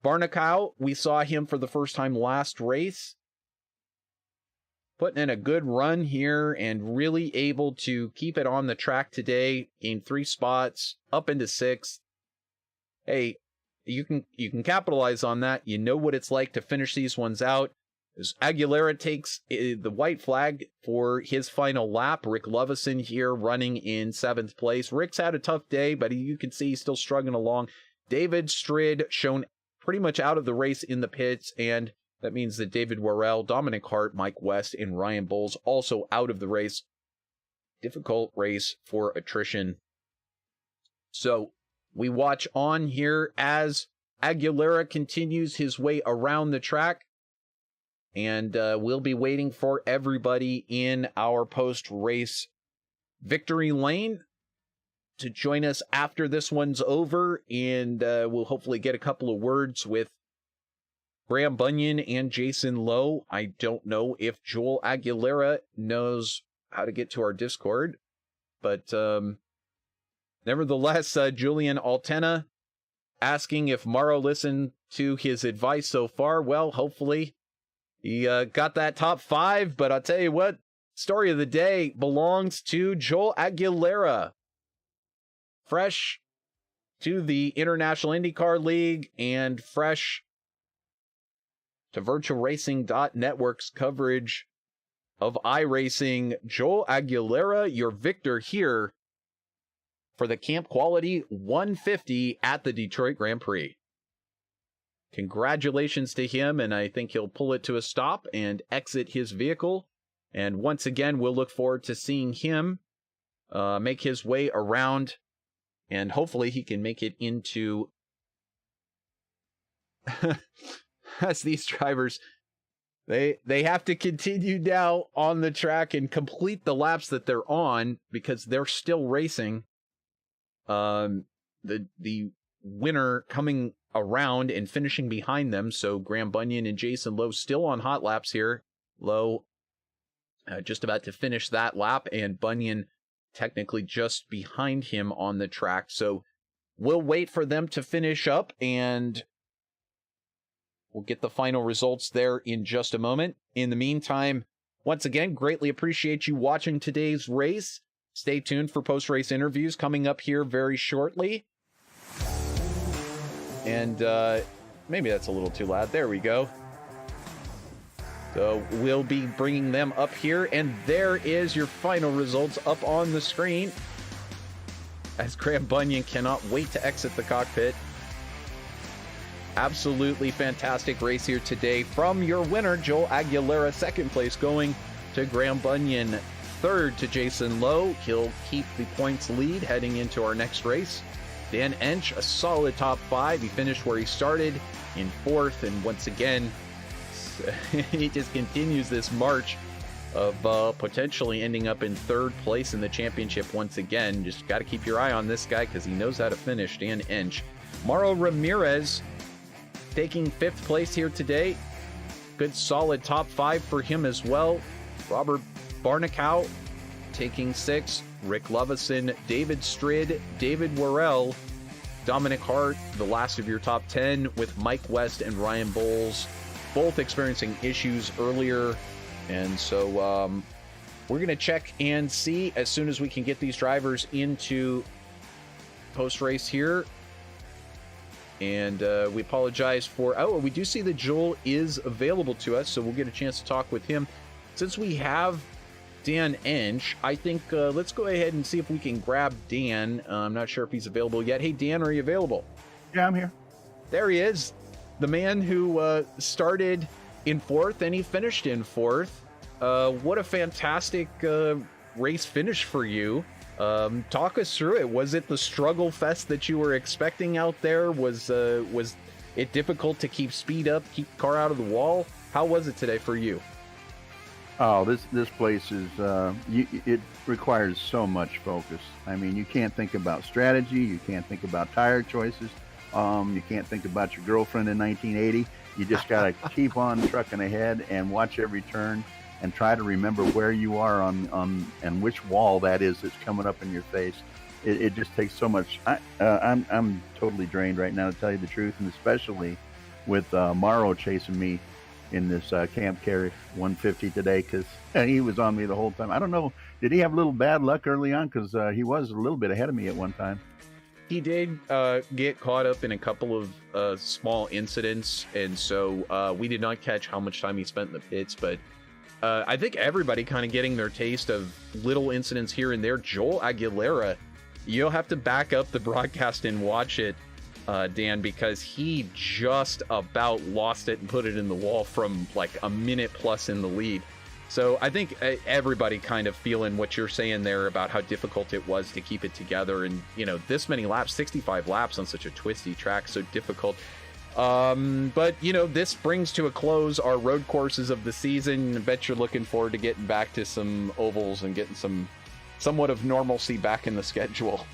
Barnacow, we saw him for the first time last race, putting in a good run here and really able to keep it on the track today in 3 spots, up into 6th. Hey, you can capitalize on that. You know what it's like to finish these ones out. As Aguilera takes the white flag for his final lap. Rick Lovison here running in 7th place. Rick's had a tough day, but you can see he's still struggling along. David Strid shown pretty much out of the race in the pits, and that means that David Worrell, Dominic Harte, Mike West, and Ryan Bowles also out of the race. Difficult race for attrition. So we watch on here as Aguilera continues his way around the track. And we'll be waiting for everybody in our post-race victory lane to join us after this one's over. And we'll hopefully get a couple of words with Graham Bunyan and Jason Lowe. I don't know if Joel Aguilera knows how to get to our Discord. But nevertheless, Julian Altena asking if Mauro listened to his advice so far. Well, hopefully he got that top 5, but I'll tell you what, story of the day belongs to Joel Aguilera. Fresh to the International IndyCar League and fresh to VirtualRacing.Network's coverage of iRacing. Joel Aguilera, your victor here for the Camp Quality 150 at the Detroit Grand Prix. Congratulations to him, and I think he'll pull it to a stop and exit his vehicle. And once again, we'll look forward to seeing him make his way around, and hopefully he can make it into as these drivers, they have to continue now on the track and complete the laps that they're on because they're still racing. The winner coming around and finishing behind them. So Graham Bunyan and Jason Lowe still on hot laps here. Lowe just about to finish that lap, and Bunyan technically just behind him on the track. So we'll wait for them to finish up, and we'll get the final results there in just a moment. In the meantime, once again, greatly appreciate you watching today's race. Stay tuned for post-race interviews coming up here very shortly. And maybe that's a little too loud. There we go. So we'll be bringing them up here, and there is your final results up on the screen as Graham Bunyan cannot wait to exit the cockpit. Absolutely fantastic race here today from your winner, Joel Aguilera. 2nd place going to Graham Bunyan. 3rd to Jason Lowe. He'll keep the points lead heading into our next race. Dan Ensch, a solid top 5. He finished where he started in 4th, and once again, he just continues this march of potentially ending up in 3rd place in the championship once again. Just got to keep your eye on this guy because he knows how to finish, Dan Ensch. Mauro Ramirez taking 5th place here today. Good solid top 5 for him as well. Robert Barnacow taking 6th. Rick Lovison, David Strid, David Worrell, Dominic Harte, the last of your top 10, with Mike West and Ryan Bowles, both experiencing issues earlier. And so we're going to check and see as soon as we can get these drivers into post-race here. And we apologize for... Oh, we do see that Joel is available to us, so we'll get a chance to talk with him. Since we have Dan Ensch, I think let's go ahead and see if we can grab Dan. I'm not sure if he's available yet. Hey, Dan, are you available? Yeah, I'm here. There he is. The man who started in 4th and he finished in 4th. What a fantastic race finish for you. Talk us through it. Was it the struggle fest that you were expecting out there? Was it difficult to keep speed up, keep the car out of the wall? How was it today for you? Oh, this place is, it requires so much focus. I mean, you can't think about strategy. You can't think about tire choices. You can't think about your girlfriend in 1980. You just got to keep on trucking ahead and watch every turn and try to remember where you are on and which wall that is that's coming up in your face. It just takes so much. I'm totally drained right now, to tell you the truth, and especially with Mauro chasing me in this Camp Carey 150 today, because he was on me the whole time. I don't know, did he have a little bad luck early on? Because he was a little bit ahead of me at one time. He did get caught up in a couple of small incidents, and so we did not catch how much time he spent in the pits, but I think everybody kind of getting their taste of little incidents here and there. Joel Aguilera, you'll have to back up the broadcast and watch it, Dan, because he just about lost it and put it in the wall from like a minute plus in the lead. So I think everybody kind of feeling what you're saying there about how difficult it was to keep it together. And, you know, this many laps, 65 laps on such a twisty track, so difficult. But, you know, this brings to a close our road courses of the season. I bet you're looking forward to getting back to some ovals and getting somewhat of normalcy back in the schedule.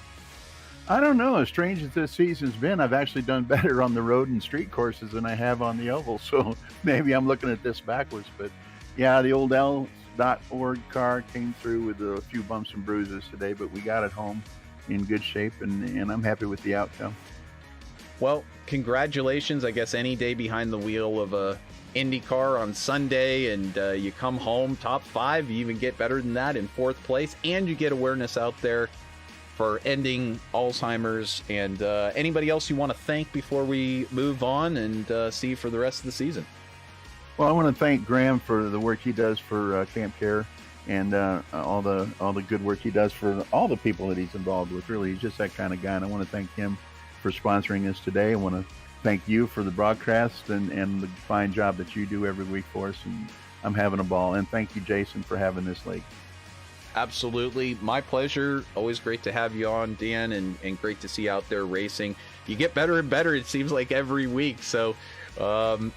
I don't know. As strange as this season's been, I've actually done better on the road and street courses than I have on the oval. So maybe I'm looking at this backwards. But yeah, the old L.org car came through with a few bumps and bruises today, but we got it home in good shape, and I'm happy with the outcome. Well, congratulations. I guess any day behind the wheel of a IndyCar on Sunday, and you come home top 5, you even get better than that in 4th place, and you get awareness out there for ending Alzheimer's. And anybody else you want to thank before we move on and see you for the rest of the season? Well, I want to thank Graham for the work he does for Camp Care, and all the good work he does for all the people that he's involved with. Really, he's just that kind of guy, and I want to thank him for sponsoring us today. I want to thank you for the broadcast and the fine job that you do every week for us, and I'm having a ball. And thank you, Jason, for having this league. Absolutely. My pleasure. Always great to have you on, Dan, and great to see you out there racing. You get better and better, it seems like, every week. So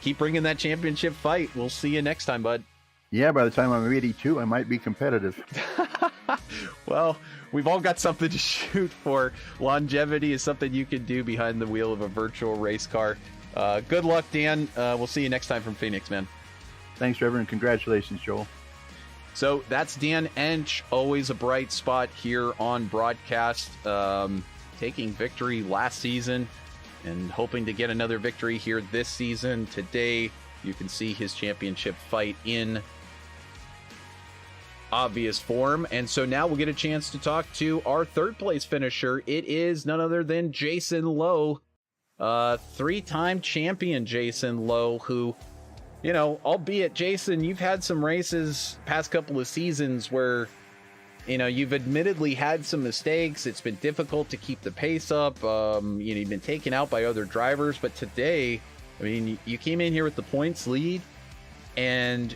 keep bringing that championship fight. We'll see you next time, bud. Yeah, by the time I'm 82, I might be competitive. Well, we've all got something to shoot for. Longevity is something you can do behind the wheel of a virtual race car. Good luck, Dan. We'll see you next time from Phoenix, man. Thanks, Trevor, and congratulations, Joel. So that's Dan Ensch, always a bright spot here on broadcast, taking victory last season and hoping to get another victory here this season. Today, you can see his championship fight in obvious form. And so now we'll get a chance to talk to our 3rd place finisher. It is none other than Jason Lowe, 3-time champion Jason Lowe, who, you know, albeit, Jason, you've had some races past couple of seasons where, you know, you've admittedly had some mistakes. It's been difficult to keep the pace up. You know, you've been taken out by other drivers. But today, I mean, you came in here with the points lead, and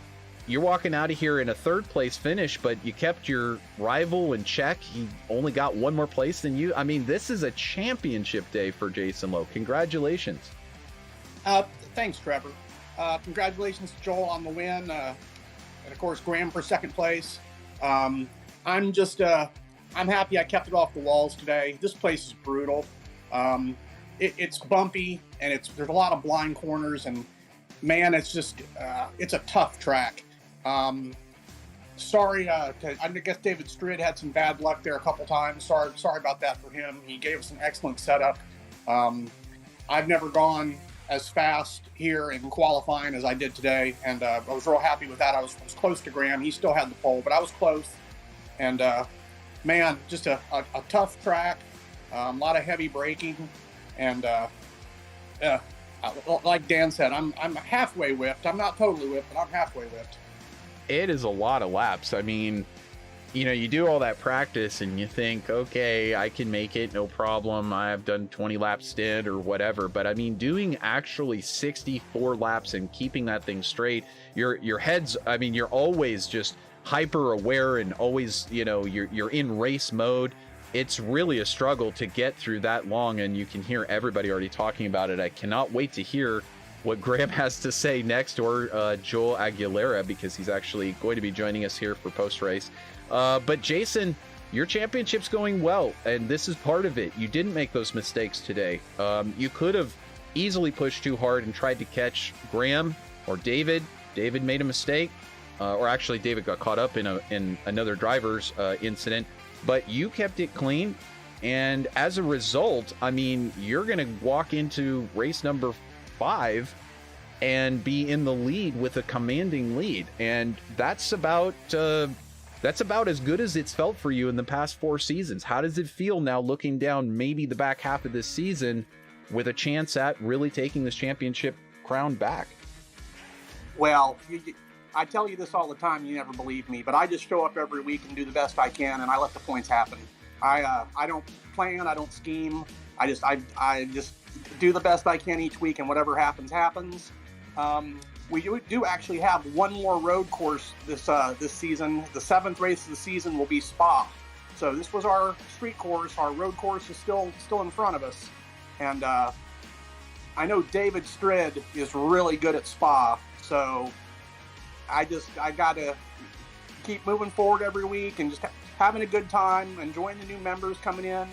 you're walking out of here in a 3rd place finish, but you kept your rival in check. He only got 1 more place than you. I mean, this is a championship day for Jason Lowe. Congratulations. Thanks, Trevor. Congratulations to Joel on the win, and of course Graham for 2nd place. I'm happy I kept it off the walls today. This place is brutal. It's bumpy, and there's a lot of blind corners, and man, it's a tough track. Sorry, I guess David Strid had some bad luck there a couple times. Sorry about that for him. He gave us an excellent setup. I've never gone as fast here in qualifying as I did today, and I was real happy with that. I was close to Graham. He still had the pole, but I was close. And man, just a tough track, a lot of heavy braking, and like Dan said, I'm halfway whipped. I'm not totally whipped, but I'm halfway whipped. It is a lot of laps. I mean, you know, you do all that practice and you think, okay, I can make it, no problem. I've done 20 laps stint or whatever. But I mean, doing actually 64 laps and keeping that thing straight, your head's, I mean, you're always just hyper aware and always, you know, you're in race mode. it's really a struggle to get through that long, and you can hear everybody already talking about it. I cannot wait to hear what Graham has to say next, or Joel Aguilera, because he's actually going to be joining us here for post-race. But Jason, your championship's going well, and this is part of it. You didn't make those mistakes today. You could have easily pushed too hard and tried to catch Graham or David. David made a mistake, or actually David got caught up in another driver's incident, but you kept it clean. And as a result, I mean, you're going to walk into race number 5 and be in the lead with a commanding lead. And that's about as good as it's felt for you in the past 4 seasons. How does it feel now looking down maybe the back half of this season with a chance at really taking this championship crown back? Well, I tell you this all the time, you never believe me, but I just show up every week and do the best I can, and I let the points happen. I don't plan, I don't scheme. I just do the best I can each week, and whatever happens, happens. We do actually have one more road course this season. The 7th race of the season will be Spa. So this was our street course. Our road course is still in front of us. And I know David Strid is really good at Spa. So I got to keep moving forward every week and just having a good time, enjoying the new members coming in.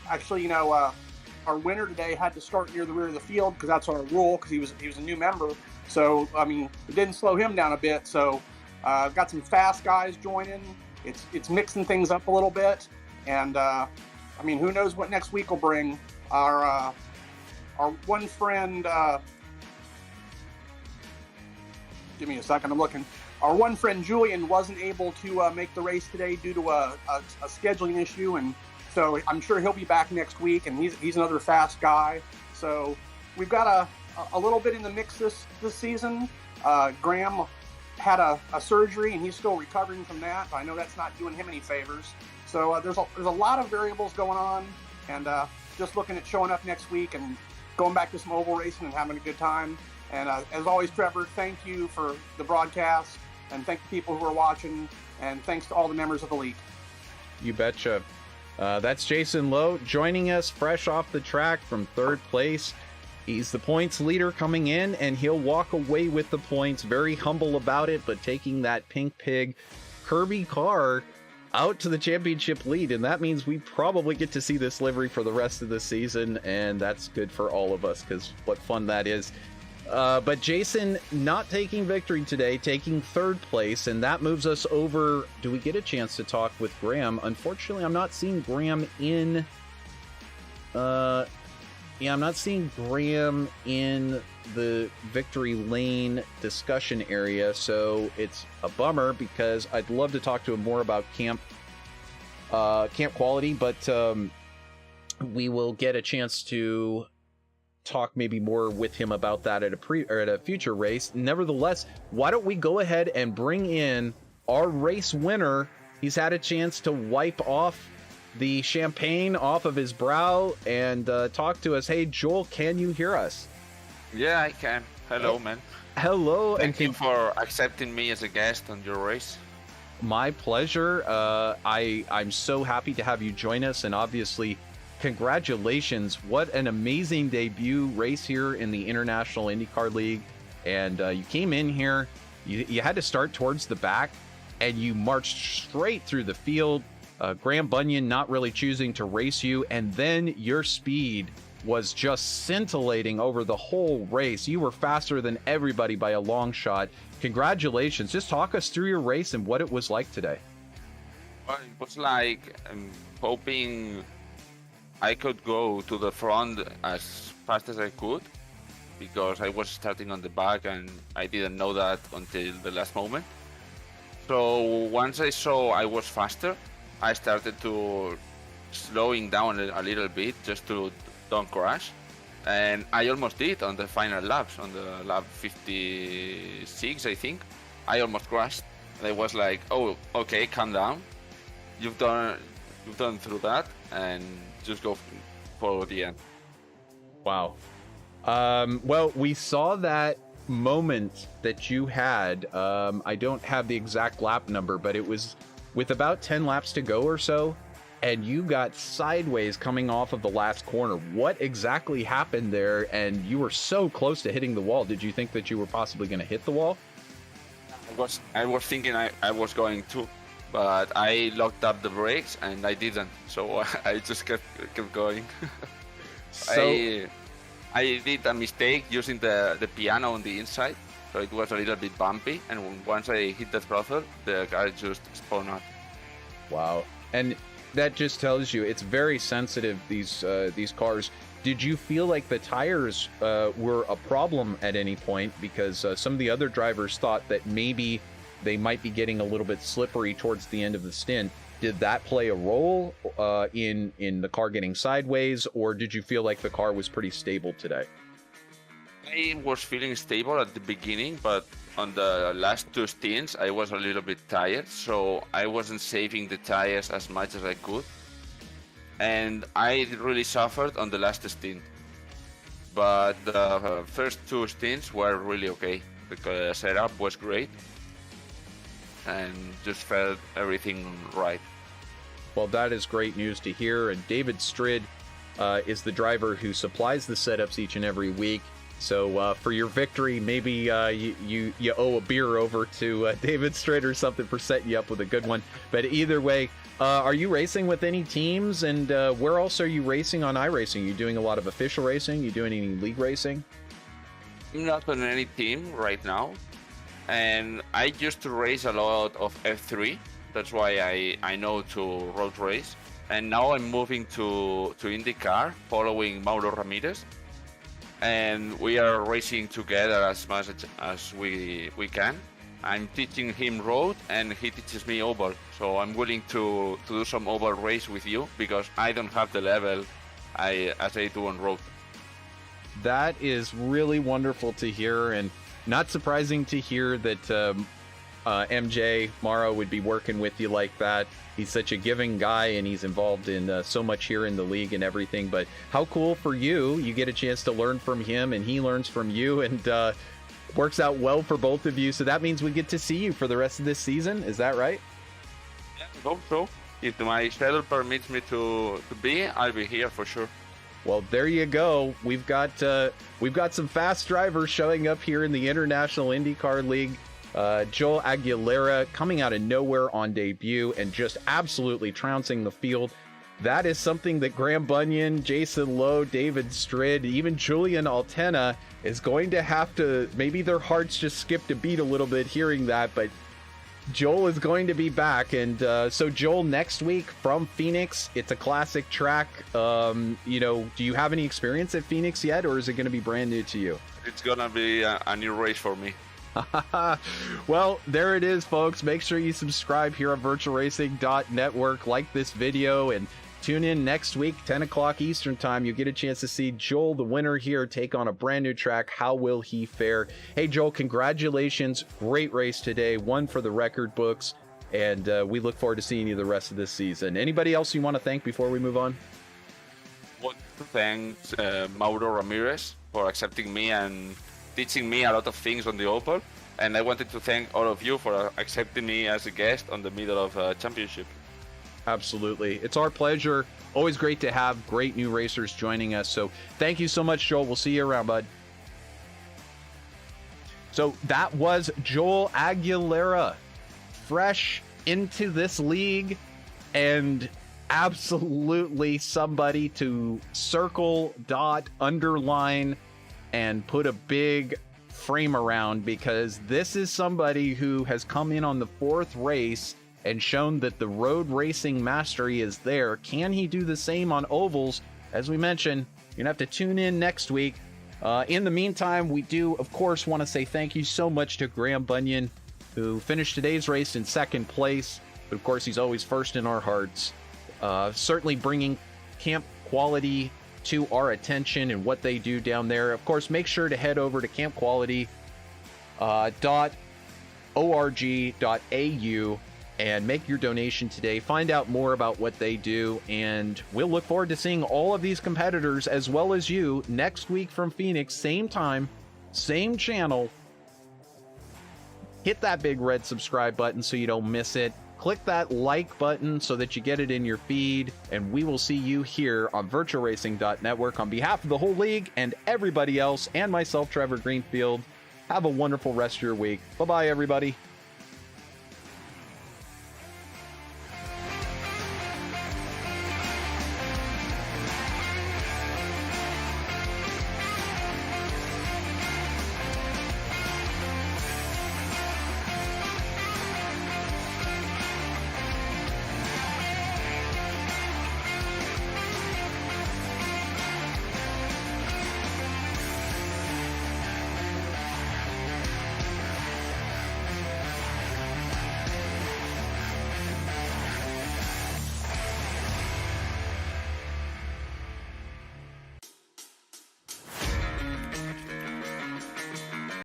Actually, our winner today had to start near the rear of the field because that's our rule, because he was a new member. So, I mean, it didn't slow him down a bit. So I've got some fast guys joining. It's mixing things up a little bit. And, I mean, who knows what next week will bring. Our one friend, give me a second, I'm looking. Our one friend, Julian, wasn't able to make the race today due to a scheduling issue. And so I'm sure he'll be back next week, and he's another fast guy. So we've got a little bit in the mix this season. Graham had a surgery, and he's still recovering from that. I know that's not doing him any favors. So there's a lot of variables going on, and just looking at showing up next week and going back to some oval racing and having a good time. And as always, Trevor, thank you for the broadcast, and thank the people who are watching, and thanks to all the members of the league. You betcha. That's Jason Lowe joining us fresh off the track from 3rd place. He's the points leader coming in, and he'll walk away with the points. Very humble about it, but taking that Pink Pig Kirby car out to the championship lead. And that means we probably get to see this livery for the rest of the season, and that's good for all of us, because what fun that is. But Jason not taking victory today, taking 3rd place, and that moves us over. Do we get a chance to talk with Graham? Unfortunately, I'm not seeing Graham in I'm not seeing Graham in the victory lane discussion area, so it's a bummer, because I'd love to talk to him more about camp quality, but we will get a chance to talk maybe more with him about that at a future race. Nevertheless, why don't we go ahead and bring in our race winner? He's had a chance to wipe off the champagne off of his brow and talk to us. Hey, Joel, can you hear us? Yeah, I can. Hello, man. Hello. Thank you for accepting me as a guest on your race. My pleasure. I'm so happy to have you join us, and obviously, congratulations. What an amazing debut race here in the International IndyCar League. And you came in here, you had to start towards the back, and you marched straight through the field. Graham Bunyan not really choosing to race you, and then your speed was just scintillating over the whole race. You were faster than everybody by a long shot. Congratulations. Just talk us through your race and what it was like today. Well, it was like hoping I could go to the front as fast as I could, because I was starting on the back and I didn't know that until the last moment. So once I saw I was faster, I started to slowing down a little bit just to don't crash. And I almost did on the final laps, on the lap 56, I think. I almost crashed. And I was like, oh, okay, calm down. You've done through that, and just go for the end. Wow. Well, we saw that moment that you had. I don't have the exact lap number, but it was with about 10 laps to go or so. and you got sideways coming off of the last corner. What exactly happened there? And you were so close to hitting the wall. Did you think that you were possibly going to hit the wall? I was thinking I was going to, but I locked up the brakes and I didn't. So I just kept going. So I did a mistake using the piano on the inside, so it was a little bit bumpy. And once I hit the throttle, the car just spun out. wow. And that just tells you it's very sensitive, these cars. Did you feel like the tires were a problem at any point? Because some of the other drivers thought that maybe they might be getting a little bit slippery towards the end of the stint. Did that play a role in the car getting sideways, or did you feel like the car was pretty stable today? I was feeling stable at the beginning, but on the last two stints, I was a little bit tired, so I wasn't saving the tires as much as I could. And I really suffered on the last stint. But the first two stints were really okay. The setup was great and just felt everything right. Well, that is great news to hear. And David Strid is the driver who supplies the setups each and every week. So for your victory, maybe you owe a beer over to David Strid or something for setting you up with a good one. But either way, are you racing with any teams? And where else are you racing on iRacing? You doing a lot of official racing? You doing any league racing? I'm not on any team right now. And I used to race a lot of F3. That's why I know to road race. And now I'm moving to IndyCar, following Mauro Ramirez. And we are racing together as much as we can. I'm teaching him road and he teaches me oval. So I'm willing to do some oval race with you because I don't have the level as I do on road. That is really wonderful to hear, and not surprising to hear that MJ Mauro would be working with you like that. He's such a giving guy, and he's involved in so much here in the league and everything. But how cool for you. You get a chance to learn from him, and he learns from you, and works out well for both of you. So that means we get to see you for the rest of this season. Is that right? Yeah, I hope so. If my schedule permits me to be, I'll be here for sure. Well, there you go. We've got some fast drivers showing up here in the International IndyCar League. Joel Aguilera coming out of nowhere on debut and just absolutely trouncing the field. That is something that Graham Bunyan, Jason Lowe, David Strid, even Julian Altena is going to have to, maybe their hearts just skipped a beat a little bit hearing that, but Joel is going to be back. And so Joel, next week from Phoenix, it's a classic track. Do you have any experience at Phoenix yet, or is it going to be brand new to you? It's going to be a new race for me. Well, there it is, folks. Make sure you subscribe here on VirtualRacing.Network, like this video, and tune in next week, 10 o'clock Eastern time. You get a chance to see Joel, the winner here, take on a brand new track. How will he fare? Hey, Joel, congratulations. Great race today. One for the record books, and we look forward to seeing you the rest of this season. Anybody else you want to thank before we move on? I want to thank Mauro Ramirez for accepting me and teaching me a lot of things on the oval, and I wanted to thank all of you for accepting me as a guest on the middle of a championship. Absolutely. It's our pleasure. Always great to have great new racers joining us. So thank you so much, Joel. We'll see you around, bud. So that was Joel Aguilera, fresh into this league and absolutely somebody to circle, dot, underline, and put a big frame around, because this is somebody who has come in on the fourth race and shown that the road racing mastery is there. Can he do the same on ovals? As we mentioned, you're gonna have to tune in next week. In the meantime, we do, of course, want to say thank you so much to Graham Bunyan, who finished today's race in second place, but of course he's always first in our hearts. Certainly bringing camp quality to our attention and what they do down there. Of course, make sure to head over to campquality.org.au and make your donation today. Find out more about what they do, and we'll look forward to seeing all of these competitors as well as you next week from Phoenix. Same time, same channel. Hit that big red subscribe button so you don't miss it. Click that like button so that you get it in your feed, and we will see you here on VirtualRacing.Network. On behalf of the whole league and everybody else and myself, Trevor Greenfield, have a wonderful rest of your week. Bye-bye, everybody.